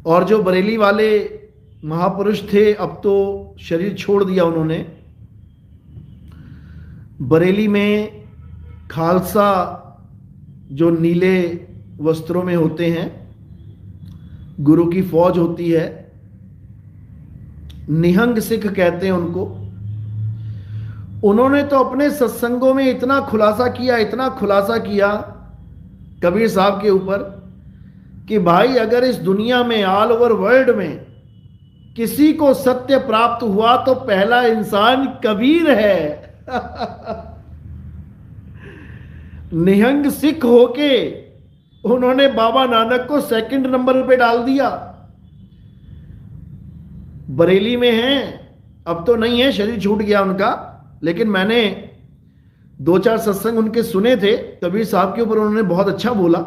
[SPEAKER 1] और जो बरेली वाले महापुरुष थे, अब तो शरीर छोड़ दिया उन्होंने। बरेली में खालसा जो नीले वस्त्रों में होते हैं, गुरु की फौज होती है, निहंग सिख कहते हैं उनको। उन्होंने तो अपने सत्संगों में इतना खुलासा किया कबीर साहब के ऊपर कि भाई अगर इस दुनिया में, ऑल ओवर वर्ल्ड में किसी को सत्य प्राप्त हुआ तो पहला इंसान कबीर है। निहंग सिख होके उन्होंने बाबा नानक को सेकंड नंबर पे डाल दिया। बरेली में हैं, अब तो नहीं है, शरीर छूट गया उनका, लेकिन मैंने 2-4 सत्संग उनके सुने थे कबीर साहब के ऊपर। उन्होंने बहुत अच्छा बोला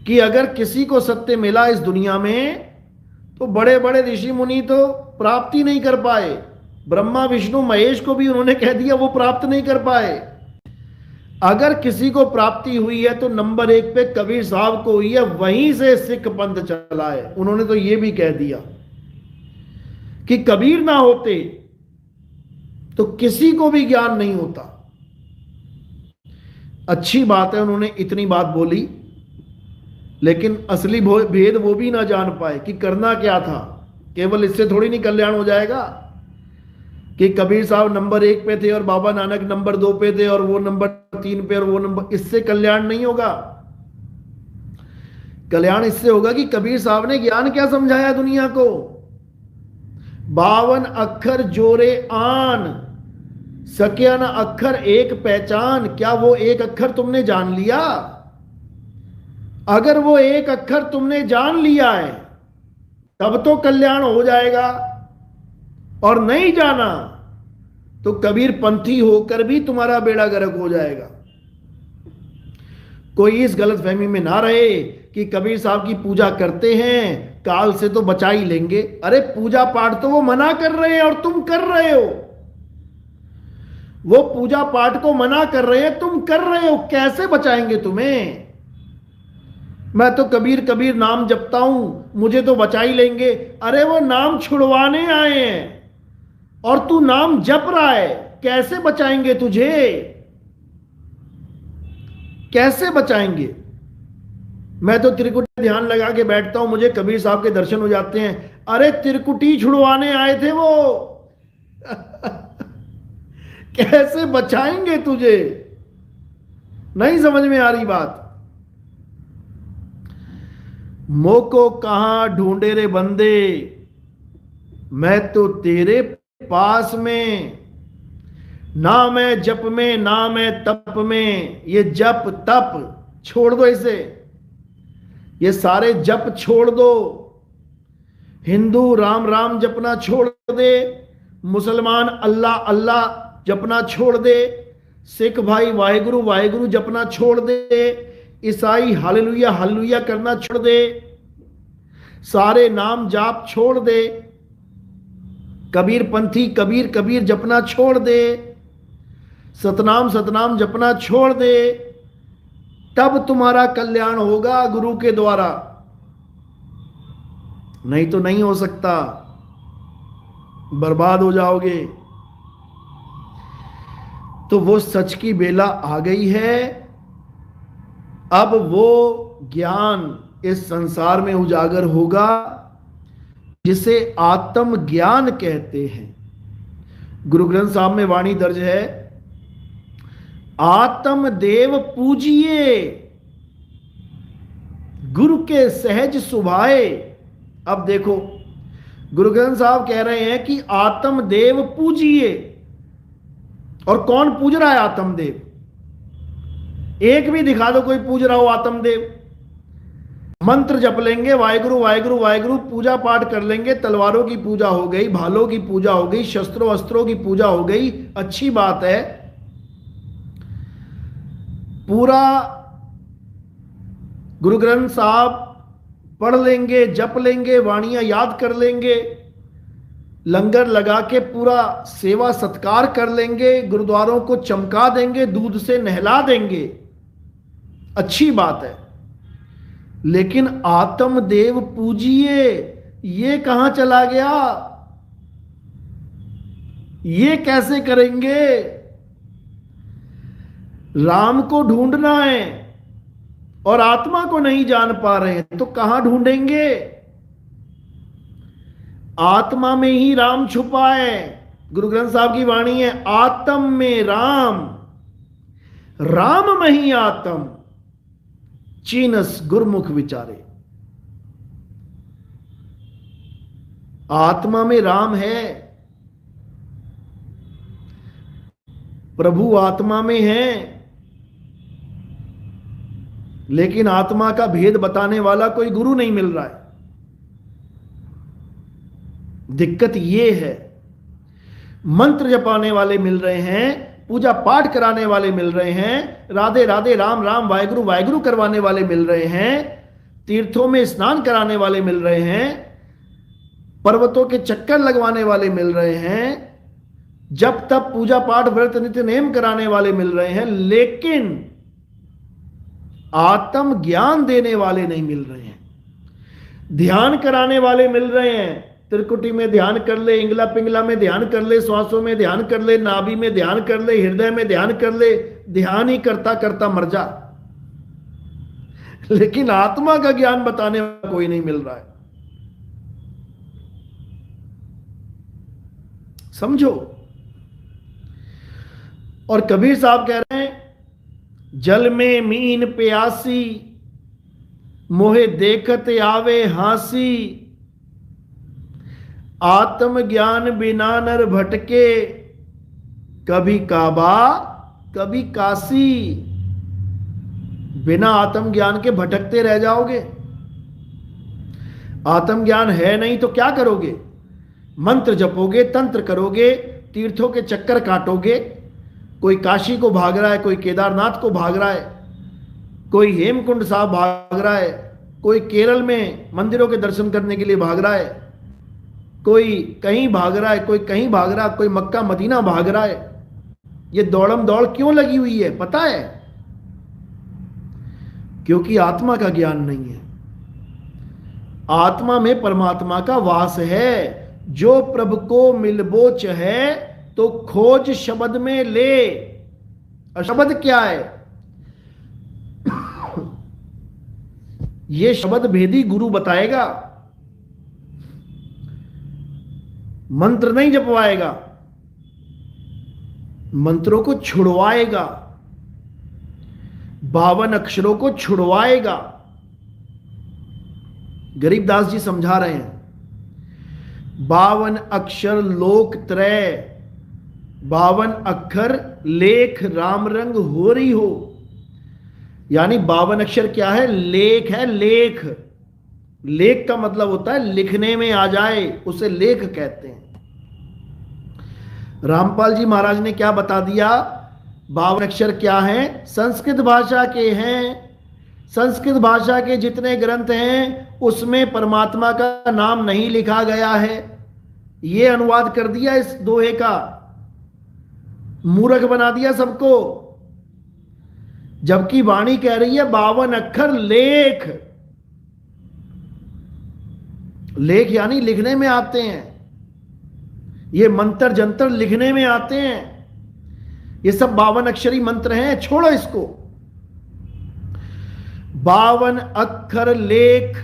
[SPEAKER 1] कि अगर किसी को सत्य मिला इस दुनिया में तो बड़े बड़े ऋषि मुनि तो प्राप्ति नहीं कर पाए। ब्रह्मा विष्णु महेश को भी उन्होंने कह दिया वो प्राप्त नहीं कर पाए। अगर किसी को प्राप्ति हुई है तो नंबर 1 पे कबीर साहब को हुई है, वहीं से सिख पंथ चला है। उन्होंने तो ये भी कह दिया कि कबीर ना होते तो किसी को भी ज्ञान नहीं होता। अच्छी बात है उन्होंने इतनी बात बोली, लेकिन असली भेद वो भी ना जान पाए कि करना क्या था। केवल इससे थोड़ी नहीं कल्याण हो जाएगा कि कबीर साहब नंबर 1 पे थे और बाबा नानक नंबर 2 पे थे और वो नंबर 3 पे और वो नंबर, इससे कल्याण नहीं होगा। कल्याण इससे होगा कि कबीर साहब ने ज्ञान क्या समझाया दुनिया को। 52 अक्षर जोरे आन, सकिया न अक्षर एक पहचान। क्या वो एक अक्षर तुमने जान लिया? अगर वो एक अक्षर तुमने जान लिया है तब तो कल्याण हो जाएगा, और नहीं जाना तो कबीर पंथी होकर भी तुम्हारा बेड़ा गर्क हो जाएगा। कोई इस गलतफहमी में ना रहे कि कबीर साहब की पूजा करते हैं काल से तो बचा ही लेंगे। अरे पूजा पाठ तो वो मना कर रहे हैं और तुम कर रहे हो। वो पूजा पाठ को मना कर रहे हैं, तुम कर रहे हो, कैसे बचाएंगे तुम्हें? मैं तो कबीर कबीर नाम जपता हूं, मुझे तो बचा ही लेंगे। अरे वो नाम छुड़वाने आए हैं और तू नाम जप रहा है, कैसे बचाएंगे तुझे? कैसे बचाएंगे? मैं तो त्रिकुटी ध्यान लगा के बैठता हूं, मुझे कबीर साहब के दर्शन हो जाते हैं। अरे त्रिकुटी छुड़वाने आए थे वो। कैसे बचाएंगे तुझे? नहीं समझ में आ रही बात। मोको कहां ढूंढे रे बंदे, मैं तो तेरे पास में। ना मैं जप में ना मैं तप में। ये जप तप छोड़ दो, इसे, ये सारे जप छोड़ दो। हिंदू राम राम जपना छोड़ दे, मुसलमान अल्लाह अल्लाह जपना छोड़ दे, सिख भाई वाहेगुरु वाहेगुरु जपना छोड़ दे, ईसाई हालेलुया हालेलुया करना छोड़ दे, सारे नाम जाप छोड़ दे, कबीर पंथी कबीर कबीर जपना छोड़ दे, सतनाम सतनाम जपना छोड़ दे, तब तुम्हारा कल्याण होगा गुरु के द्वारा। नहीं तो नहीं हो सकता, बर्बाद हो जाओगे। तो वो सच की बेला आ गई है। अब वो ज्ञान इस संसार में उजागर होगा जिसे आत्म ज्ञान कहते हैं। गुरु ग्रंथ साहब में वाणी दर्ज है, आत्म देव पूजिए गुरु के सहज सुभाए। अब देखो गुरु ग्रंथ साहब कह रहे हैं कि आत्म देव पूजिए, और कौन पूज रहा है आत्मदेव? एक भी दिखा दो कोई पूज रहा हो आत्मदेव। मंत्र जप लेंगे, वाहेगुरु वाहेगुरु वाहेगुरु, पूजा पाठ कर लेंगे, तलवारों की पूजा हो गई, भालों की पूजा हो गई, शस्त्रों अस्त्रों की पूजा हो गई, अच्छी बात है। पूरा गुरु ग्रंथ साहब पढ़ लेंगे, जप लेंगे, वाणियां याद कर लेंगे, लंगर लगा के पूरा सेवा सत्कार कर लेंगे, गुरुद्वारों को चमका देंगे, दूध से नहला देंगे, अच्छी बात है। लेकिन आत्मदेव पूजिए ये कहां चला गया, ये कैसे करेंगे? राम को ढूंढना है और आत्मा को नहीं जान पा रहे हैं, तो कहां ढूंढेंगे? आत्मा में ही राम छुपा है। गुरु ग्रंथ साहब की वाणी है, आत्म में राम, राम में ही आत्म, चीनस गुरमुख विचारे। आत्मा में राम है, प्रभु आत्मा में है, लेकिन आत्मा का भेद बताने वाला कोई गुरु नहीं मिल रहा है। दिक्कत यह है। मंत्र जपाने वाले मिल रहे हैं, पूजा पाठ कराने वाले मिल रहे हैं, राधे राधे राम राम वाहेगुरु वाहेगुरु करवाने वाले मिल रहे हैं, तीर्थों में स्नान कराने वाले मिल रहे हैं, पर्वतों के चक्कर लगवाने वाले मिल रहे हैं, जब तब पूजा पाठ व्रत नित्य नेम कराने वाले मिल रहे हैं, लेकिन आत्म ज्ञान देने वाले नहीं मिल रहे हैं। ध्यान कराने वाले मिल रहे हैं, त्रिकुटी में ध्यान कर ले, इंगला पिंगला में ध्यान कर ले, श्वासों में ध्यान कर ले, नाभि में ध्यान कर ले, हृदय में ध्यान कर ले, ध्यान ही करता करता मर जा। लेकिन आत्मा का ज्ञान बताने वाला कोई नहीं मिल रहा है। समझो। और कबीर साहब कह रहे हैं, जल में मीन प्यासी, मोहे देखत आवे हासी, आत्म ज्ञान बिना नर भटके, कभी काबा कभी काशी। बिना आत्म ज्ञान के भटकते रह जाओगे। आत्म ज्ञान है नहीं तो क्या करोगे? मंत्र जपोगे, तंत्र करोगे, तीर्थों के चक्कर काटोगे। कोई काशी को भाग रहा है, कोई केदारनाथ को भाग रहा है, कोई हेमकुंड साहब भाग रहा है, कोई केरल में मंदिरों के दर्शन करने के लिए भाग रहा है, कोई कहीं भाग रहा है, कोई कहीं भाग रहा है, कोई मक्का मदीना भाग रहा है। ये दौड़म दौड़ क्यों लगी हुई है पता है? क्योंकि आत्मा का ज्ञान नहीं है। आत्मा में परमात्मा का वास है। जो प्रभु को मिलबोच है तो खोज शब्द में ले। और शब्द क्या है? ये शब्द भेदी गुरु बताएगा, मंत्र नहीं जपवाएगा, मंत्रों को छुड़वाएगा, 52 अक्षरों को छुड़वाएगा। गरीबदास जी समझा रहे हैं, 52 अक्षर लोक त्रय, 52 अक्षर लेख राम रंग हो रही हो। यानी 52 अक्षर क्या है? लेख है। लेख, लेख का मतलब होता है लिखने में आ जाए, उसे लेख कहते हैं। रामपाल जी महाराज ने क्या बता दिया? 52 अक्षर क्या हैं? संस्कृत भाषा के हैं। संस्कृत भाषा के जितने ग्रंथ हैं उसमें परमात्मा का नाम नहीं लिखा गया है। ये अनुवाद कर दिया इस दोहे का, मूर्ख बना दिया सबको। जबकि वाणी कह रही है 52 अक्षर लेख। लेख यानी लिखने में आते हैं। ये मंत्र जंतर लिखने में आते हैं। ये सब 52 अक्षरी मंत्र हैं। छोड़ो इसको। 52 अक्षर लेख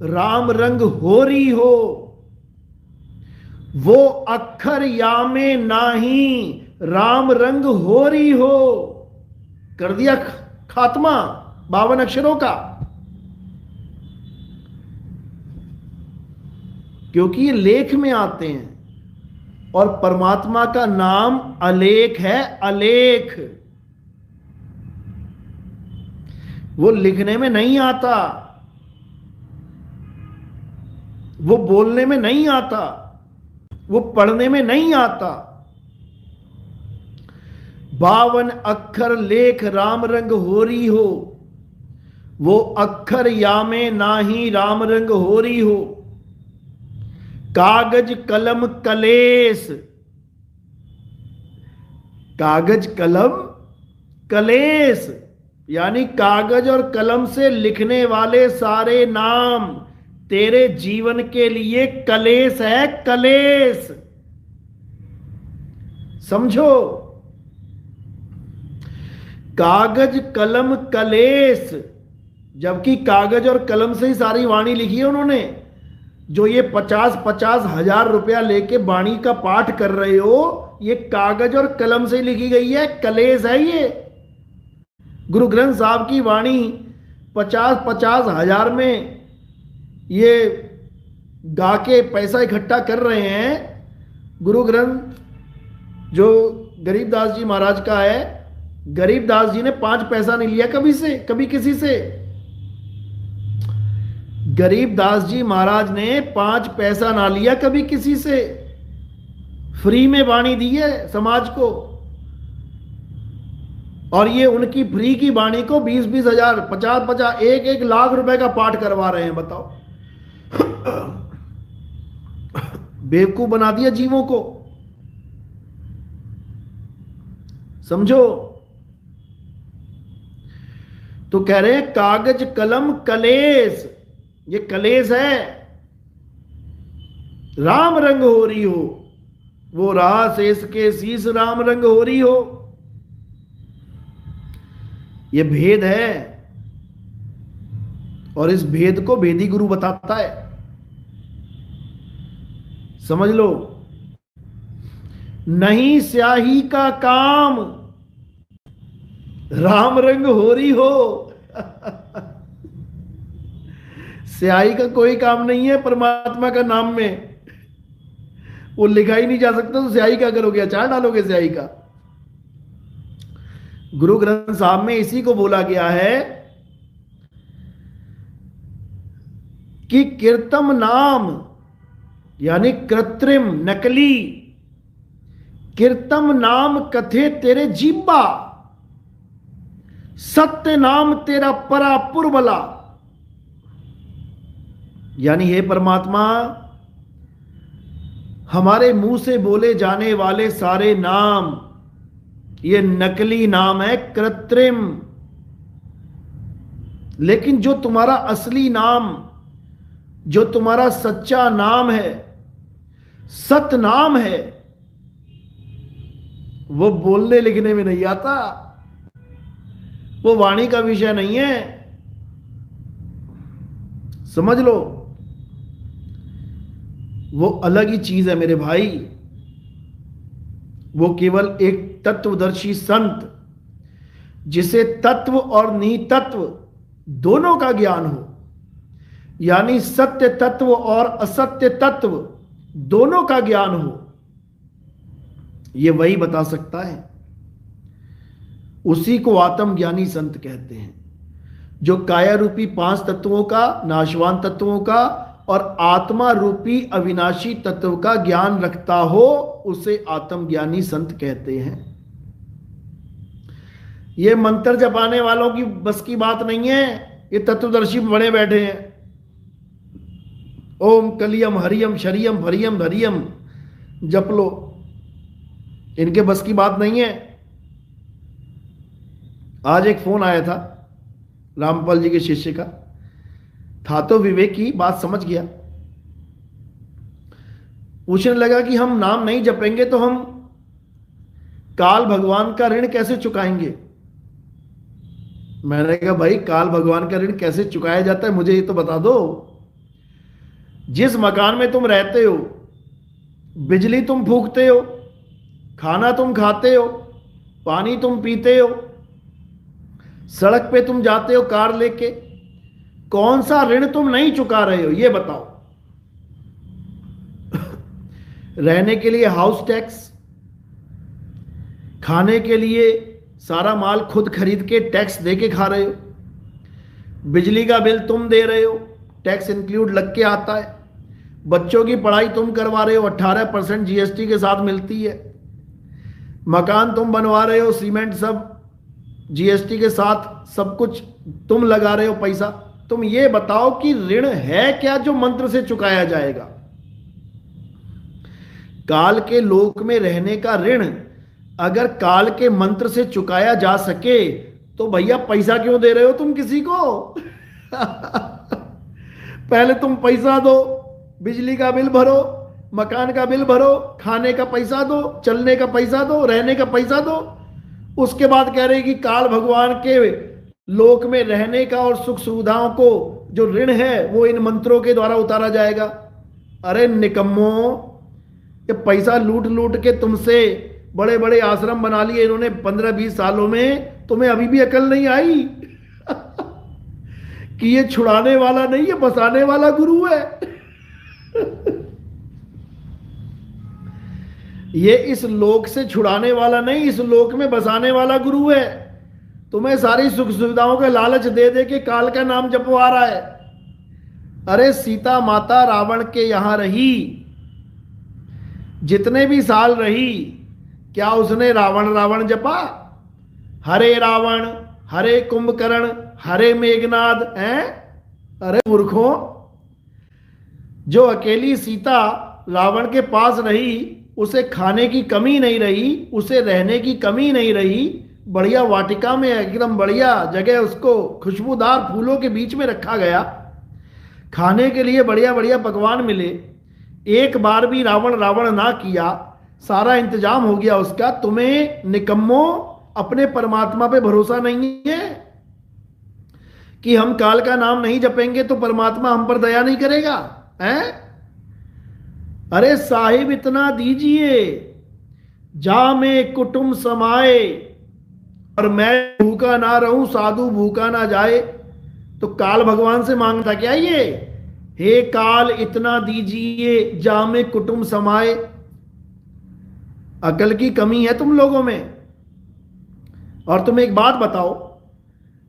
[SPEAKER 1] राम रंग होरी हो, वो अक्षर यामे नाही राम रंग होरी हो। कर दिया खात्मा 52 अक्षरों का। क्योंकि ये लेख में आते हैं और परमात्मा का नाम अलेख है। अलेख वो लिखने में नहीं आता, वो बोलने में नहीं आता, वो पढ़ने में नहीं आता। 52 अक्षर लेख राम रंग होरी हो, वो अक्षर यामे नाही राम रंग होरी हो। कागज कलम कलेस, कागज कलम कलेस यानी कागज और कलम से लिखने वाले सारे नाम तेरे जीवन के लिए कलेश है, कलेश। समझो, कागज कलम कलेश, जबकि कागज और कलम से ही सारी वाणी लिखी है उन्होंने। जो ये 50-50 हजार रुपया लेके वाणी का पाठ कर रहे हो, ये कागज और कलम से ही लिखी गई है, कलेश है ये। गुरु ग्रंथ साहब की वाणी 50-50 हजार में ये गा के पैसा इकट्ठा कर रहे हैं। गुरु ग्रंथ जो गरीबदास जी महाराज का है, गरीबदास जी ने 5 पैसा नहीं लिया कभी से, कभी किसी से। गरीबदास जी महाराज ने 5 पैसा ना लिया कभी किसी से, फ्री में वाणी दी है समाज को। और ये उनकी फ्री की वाणी को 20-20 हजार, 50-50, 1-1 लाख रुपए का पाठ करवा रहे हैं। बताओ, बेवकूफ बना दिया जीवों को। समझो, तो कह रहे हैं कागज कलम कलेश, ये कलेश है। राम रंग हो रही हो, वो रहा शेष के शीश राम रंग हो रही हो, ये भेद है। और इस भेद को भेदी गुरु बताता है, समझ लो। नहीं स्याही का काम, राम रंग हो रही हो। स्याही का कोई काम नहीं है परमात्मा का नाम में, वो लिखा ही नहीं जा सकता, तो स्याही क्या करोगे, अचार डालोगे स्याही का। गुरु ग्रंथ साहब में इसी को बोला गया है कि कीर्तम नाम, यानी कृत्रिम नकली, कीर्तम नाम कथे तेरे जीबा, सत्य नाम तेरा परा पुरबला। यानी हे परमात्मा, हमारे मुंह से बोले जाने वाले सारे नाम ये नकली नाम है, कृत्रिम। लेकिन जो तुम्हारा असली नाम, जो तुम्हारा सच्चा नाम है, सत नाम है, वो बोलने लिखने में नहीं आता, वो वाणी का विषय नहीं है। समझ लो, वो अलग ही चीज है मेरे भाई। वो केवल एक तत्वदर्शी संत, जिसे तत्व और नितत्व दोनों का ज्ञान हो, यानी सत्य तत्व और असत्य तत्व दोनों का ज्ञान हो, ये वही बता सकता है। उसी को आत्मज्ञानी संत कहते हैं, जो काया रूपी 5 तत्वों का, नाशवान तत्वों का और आत्मा रूपी अविनाशी तत्व का ज्ञान रखता हो, उसे आत्मज्ञानी संत कहते हैं। ये मंत्र जपाने वालों की बस की बात नहीं है, ये तत्वदर्शी बड़े बैठे हैं। ओम कलियम हरियम शरियम भरियम धरियम जप लो, इनके बस की बात नहीं है। आज एक फोन आया था रामपाल जी के शिष्य का, था तो विवेक की बात समझ गया। पूछने लगा कि हम नाम नहीं जपेंगे तो हम काल भगवान का ऋण कैसे चुकाएंगे। मैंने कहा भाई, काल भगवान का ऋण कैसे चुकाया जाता है मुझे ये तो बता दो। जिस मकान में तुम रहते हो, बिजली तुम फूंकते हो, खाना तुम खाते हो, पानी तुम पीते हो, सड़क पे तुम जाते हो कार लेके, कौन सा ऋण तुम नहीं चुका रहे हो ये बताओ। रहने के लिए हाउस टैक्स, खाने के लिए सारा माल खुद खरीद के टैक्स दे के खा रहे हो, बिजली का बिल तुम दे रहे हो, टैक्स इंक्लूड लग के आता है, बच्चों की पढ़ाई तुम करवा रहे हो, 18% जीएसटी के साथ मिलती है, मकान तुम बनवा रहे हो, सीमेंट सब जीएसटी के साथ, सब कुछ तुम लगा रहे हो पैसा। तुम ये बताओ कि ऋण है क्या जो मंत्र से चुकाया जाएगा। काल के लोक में रहने का ऋण अगर काल के मंत्र से चुकाया जा सके तो भैया पैसा क्यों दे रहे हो तुम किसी को। पहले तुम पैसा दो, बिजली का बिल भरो, मकान का बिल भरो, खाने का पैसा दो, चलने का पैसा दो, रहने का पैसा दो। उसके बाद कह रहे कि काल भगवान के लोक में रहने का और सुख सुविधाओं को जो ऋण है वो इन मंत्रों के द्वारा उतारा जाएगा। अरे निकम्मो, ये पैसा लूट लूट के तुमसे बड़े बड़े आश्रम बना लिए इन्होंने 15-20 सालों में, तुम्हें अभी भी अकल नहीं आई कि ये छुड़ाने वाला नहीं, ये बसाने वाला गुरु है ये इस लोक से छुड़ाने वाला नहीं, इस लोक में बसाने वाला गुरु है। तुम्हें सारी सुख सुविधाओं का लालच दे दे के काल का नाम जपवा रहा है। अरे सीता माता रावण के यहां रही, जितने भी साल रही, क्या उसने रावण रावण जपा? हरे रावण, हरे कुंभकर्ण, हरे मेघनाद हैं? अरे मूर्खों, जो अकेली सीता रावण के पास रही, उसे खाने की कमी नहीं रही, उसे रहने की कमी नहीं रही, बढ़िया वाटिका में एकदम बढ़िया जगह उसको खुशबूदार फूलों के बीच में रखा गया, खाने के लिए बढ़िया बढ़िया पकवान मिले, एक बार भी रावण रावण ना किया, सारा इंतजाम हो गया उसका। तुम्हें निकम्मो अपने परमात्मा पे भरोसा नहीं है कि हम काल का नाम नहीं जपेंगे तो परमात्मा हम पर दया नहीं करेगा? हैं? अरे साहिब इतना दीजिए, जा में कुटुंब समाए और मैं भूखा ना रहूं, साधु भूखा ना जाए। तो काल भगवान से मांगता क्या ये, हे काल इतना दीजिए, जा में कुटुंब समाए। अकल की कमी है तुम लोगों में। और तुम एक बात बताओ,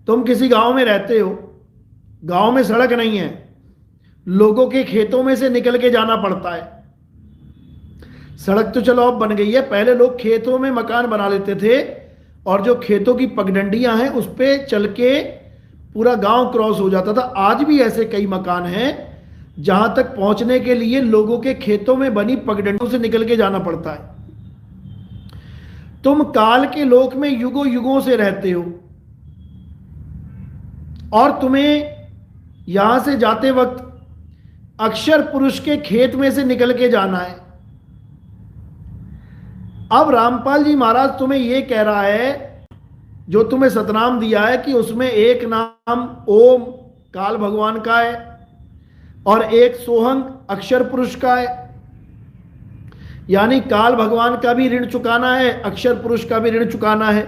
[SPEAKER 1] तुम किसी गांव में रहते हो, गांव में सड़क नहीं है, लोगों के खेतों में से निकल के जाना पड़ता है। सड़क तो चलो अब बन गई है, पहले लोग खेतों में मकान बना लेते थे और जो खेतों की पगडंडियां हैं उस पे चल के पूरा गांव क्रॉस हो जाता था। आज भी ऐसे कई मकान हैं जहां तक पहुंचने के लिए लोगों के खेतों में बनी पगडंडियों से निकल के जाना पड़ता है। तुम काल के लोक में युगों युगों से रहते हो और तुम्हें यहां से जाते वक्त अक्षर पुरुष के खेत में से निकल के जाना है। अब रामपाल जी महाराज तुम्हें यह कह रहा है, जो तुम्हें सतनाम दिया है कि उसमें एक नाम ओम काल भगवान का है और एक सोहंग अक्षर पुरुष का है, यानी काल भगवान का भी ऋण चुकाना है, अक्षर पुरुष का भी ऋण चुकाना है।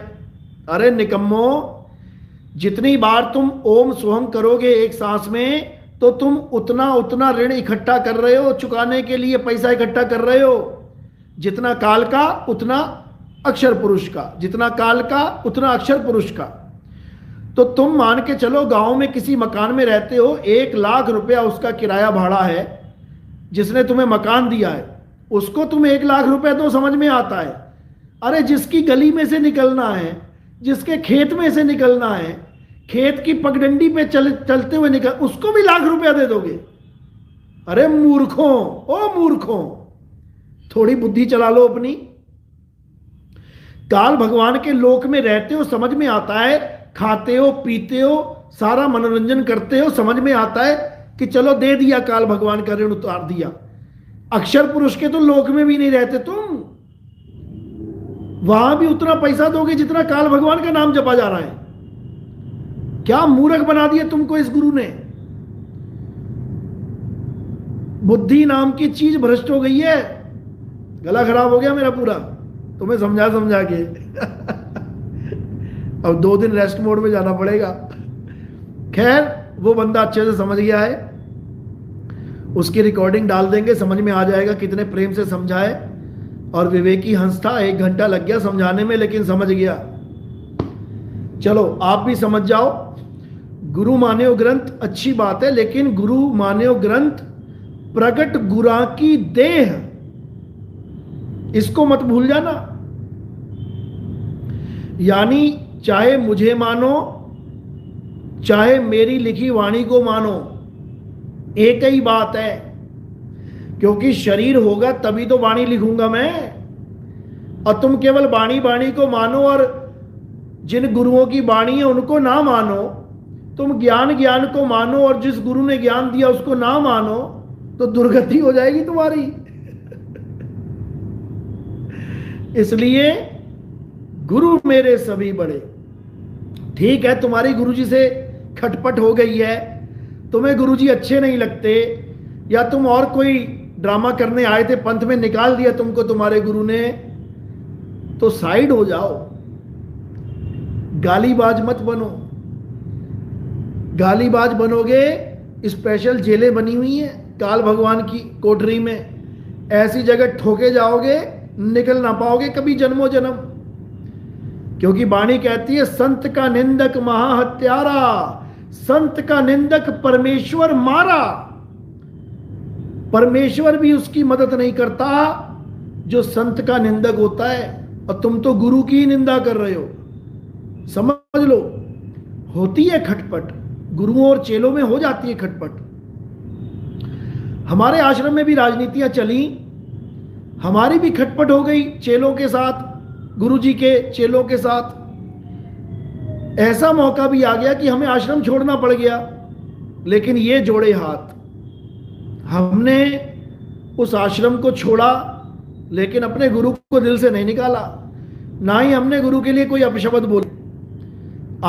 [SPEAKER 1] अरे निकम्मो, जितनी बार तुम ओम सोहम करोगे एक सांस में, तो तुम उतना उतना ऋण इकट्ठा कर रहे हो, चुकाने के लिए पैसा इकट्ठा कर रहे हो। जितना काल का उतना अक्षर पुरुष का, जितना काल का उतना अक्षर पुरुष का। तो तुम मान के चलो गांव में किसी मकान में रहते हो, 1 लाख रुपया उसका किराया भाड़ा है, जिसने तुम्हें मकान दिया है उसको तुम 1 लाख रुपया तो समझ में आता है। अरे जिसकी गली में से निकलना है, जिसके खेत में से निकलना है, खेत की पगडंडी पे चलते हुए निकल, उसको भी 1 लाख रुपया दे दोगे? अरे मूर्खों, ओ मूर्खों, थोड़ी बुद्धि चला लो अपनी। काल भगवान के लोक में रहते हो, समझ में आता है, खाते हो पीते हो, सारा मनोरंजन करते हो, समझ में आता है कि चलो दे दिया, काल भगवान का ऋण उतार दिया। अक्षर पुरुष के तो लोक में भी नहीं रहते तुम, वहां भी उतना पैसा दोगे जितना काल भगवान का नाम जपा जा रहा है। क्या मूर्ख बना दिया तुमको इस गुरु ने। बुद्धि नाम की चीज भ्रष्ट हो गई है। गला खराब हो गया मेरा पूरा, तुम्हें समझा समझा के अब 2 दिन रेस्ट मोड में जाना पड़ेगा। खैर, वो बंदा अच्छे से समझ गया है, उसकी रिकॉर्डिंग डाल देंगे, समझ में आ जाएगा कितने प्रेम से समझाए। और विवेकी हंस था, 1 घंटा लग गया समझाने में, लेकिन समझ गया। चलो आप भी समझ जाओ। गुरु मान्यो ग्रंथ अच्छी बात है, लेकिन गुरु मान्यो ग्रंथ प्रकट गुरा की देह, इसको मत भूल जाना। यानी चाहे मुझे मानो, चाहे मेरी लिखी वाणी को मानो, एक ही बात है। क्योंकि शरीर होगा तभी तो वाणी लिखूंगा मैं। और तुम केवल वाणी को मानो और जिन गुरुओं की वाणी है उनको ना मानो, तुम ज्ञान ज्ञान को मानो और जिस गुरु ने ज्ञान दिया उसको ना मानो तो दुर्गति हो जाएगी तुम्हारी। इसलिए गुरु मेरे सभी बड़े। ठीक है, तुम्हारी गुरुजी से खटपट हो गई है, तुम्हें गुरुजी अच्छे नहीं लगते, या तुम और कोई ड्रामा करने आए थे, पंथ में निकाल दिया तुमको तुम्हारे गुरु ने, तो साइड हो जाओ, गालीबाज मत बनो। गालीबाज बनोगे, स्पेशल जेलें बनी हुई हैं काल भगवान की कोठरी में, ऐसी जगह ठोके जाओगे, निकल ना पाओगे कभी जन्मों जन्म। क्योंकि वाणी कहती है संत का निंदक महाहत्यारा, संत का निंदक परमेश्वर मारा। परमेश्वर भी उसकी मदद नहीं करता जो संत का निंदक होता है, और तुम तो गुरु की ही निंदा कर रहे हो। समझ लो, होती है खटपट, गुरुओं और चेलों में हो जाती है खटपट। हमारे आश्रम में भी राजनीतियां चली, हमारी भी खटपट हो गई चेलों के साथ, गुरुजी के चेलों के साथ। ऐसा मौका भी आ गया कि हमें आश्रम छोड़ना पड़ गया, लेकिन ये जोड़े हाथ, हमने उस आश्रम को छोड़ा, लेकिन अपने गुरु को दिल से नहीं निकाला, ना ही हमने गुरु के लिए कोई अपशब्द बोला।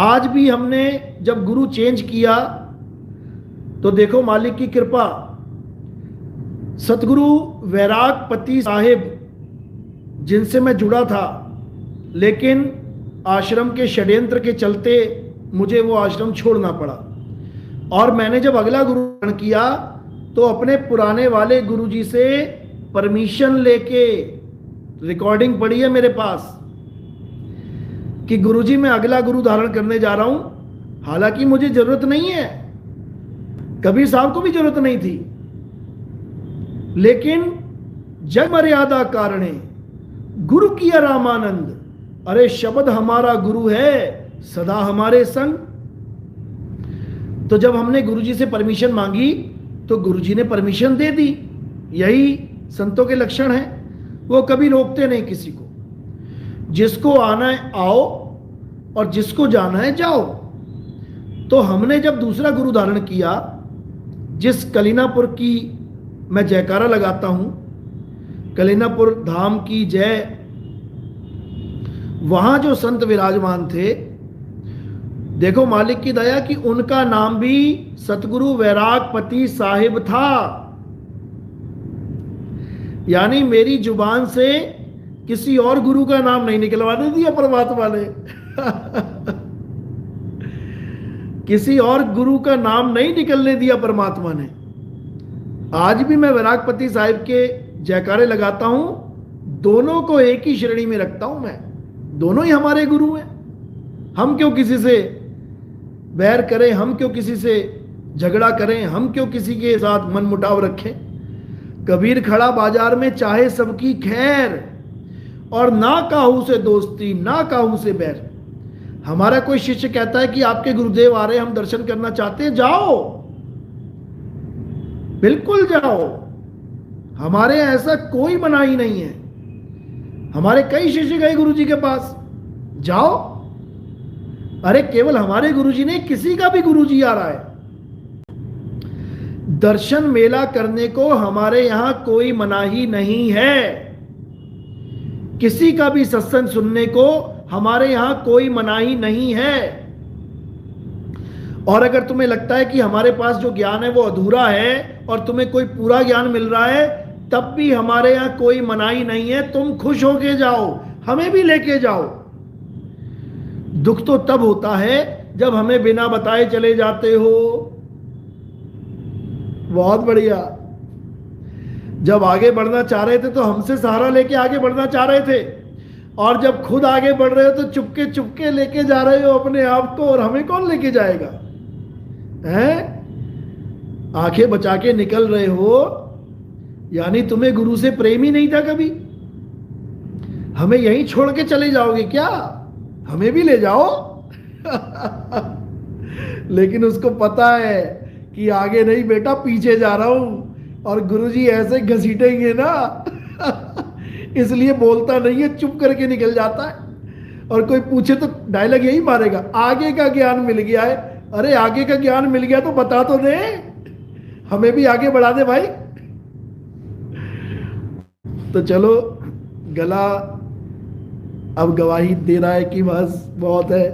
[SPEAKER 1] आज भी हमने जब गुरु चेंज किया तो देखो मालिक की कृपा, सतगुरु वैरागपति साहिब जिनसे मैं जुड़ा था, लेकिन आश्रम के षड्यंत्र के चलते मुझे वो आश्रम छोड़ना पड़ा। और मैंने जब अगला गुरु ग्रहण किया तो अपने पुराने वाले गुरुजी से परमिशन लेके, रिकॉर्डिंग पड़ी है मेरे पास कि गुरुजी मैं अगला गुरु धारण करने जा रहा हूं। हालांकि मुझे जरूरत नहीं है, कबीर साहब को भी जरूरत नहीं थी, लेकिन जग मर्यादा कारणे गुरु किया रामानंद। अरे शब्द हमारा गुरु है, सदा हमारे संग। तो जब हमने गुरुजी से परमिशन मांगी तो गुरुजी ने परमिशन दे दी। यही संतों के लक्षण है, वो कभी रोकते नहीं किसी को। जिसको आना है आओ और जिसको जाना है जाओ। तो हमने जब दूसरा गुरु धारण किया, जिस कलीनापुर की मैं जयकारा लगाता हूं, कलीनापुर धाम की जय, वहां जो संत विराजमान थे, देखो मालिक की दया कि उनका नाम भी सतगुरु वैरागपति साहिब था। यानी मेरी जुबान से किसी और गुरु का नाम नहीं निकलवाने दिया परमात्मा ने। किसी और गुरु का नाम नहीं निकलने दिया परमात्मा ने। आज भी मैं वैरागपति साहिब के जयकारे लगाता हूं, दोनों को एक ही श्रेणी में रखता हूं मैं, दोनों ही हमारे गुरु हैं। हम क्यों किसी से बैर करें, हम क्यों किसी से झगड़ा करें, हम क्यों किसी के साथ मन मुटाव रखें। कबीर खड़ा बाजार में चाहे सबकी खैर, और ना काहू से दोस्ती ना काहू से बैर। हमारा कोई शिष्य कहता है कि आपके गुरुदेव आ रहे हैं, हम दर्शन करना चाहते हैं, जाओ, बिल्कुल जाओ, हमारे ऐसा कोई मनाही नहीं है। हमारे कई शिष्य गए गुरुजी के पास, जाओ। अरे केवल हमारे गुरुजी नहीं, किसी का भी गुरुजी आ रहा है, दर्शन मेला करने को हमारे यहां कोई मनाही नहीं है। किसी का भी सत्संग सुनने को हमारे यहां कोई मनाही नहीं है। और अगर तुम्हें लगता है कि हमारे पास जो ज्ञान है वो अधूरा है और तुम्हें कोई पूरा ज्ञान मिल रहा है, तब भी हमारे यहां कोई मनाही नहीं है। तुम खुश होके जाओ, हमें भी लेके जाओ। दुख तो तब होता है जब हमें बिना बताए चले जाते हो। बहुत बढ़िया। जब आगे बढ़ना चाह रहे थे तो हमसे सहारा लेके आगे बढ़ना चाह रहे थे, और जब खुद आगे बढ़ रहे हो तो चुपके चुपके लेके जा रहे हो अपने आप को, और हमें कौन लेके जाएगा? हैं? आंखें बचा के निकल रहे हो, यानी तुम्हें गुरु से प्रेम ही नहीं था कभी। हमें यहीं छोड़ के चले जाओगे क्या? हमें भी ले जाओ। लेकिन उसको पता है कि आगे नहीं बेटा, पीछे जा रहा हूं, और गुरुजी ऐसे घसीटेंगे ना, इसलिए बोलता नहीं है, चुप करके निकल जाता है। और कोई पूछे तो डायलॉग यही मारेगा, आगे का ज्ञान मिल गया है, अरे आगे का ज्ञान मिल गया तो बता तो दे, हमें भी आगे बढ़ा दे भाई। तो चलो, गला अब गवाही दे रहा है कि बस बहुत है।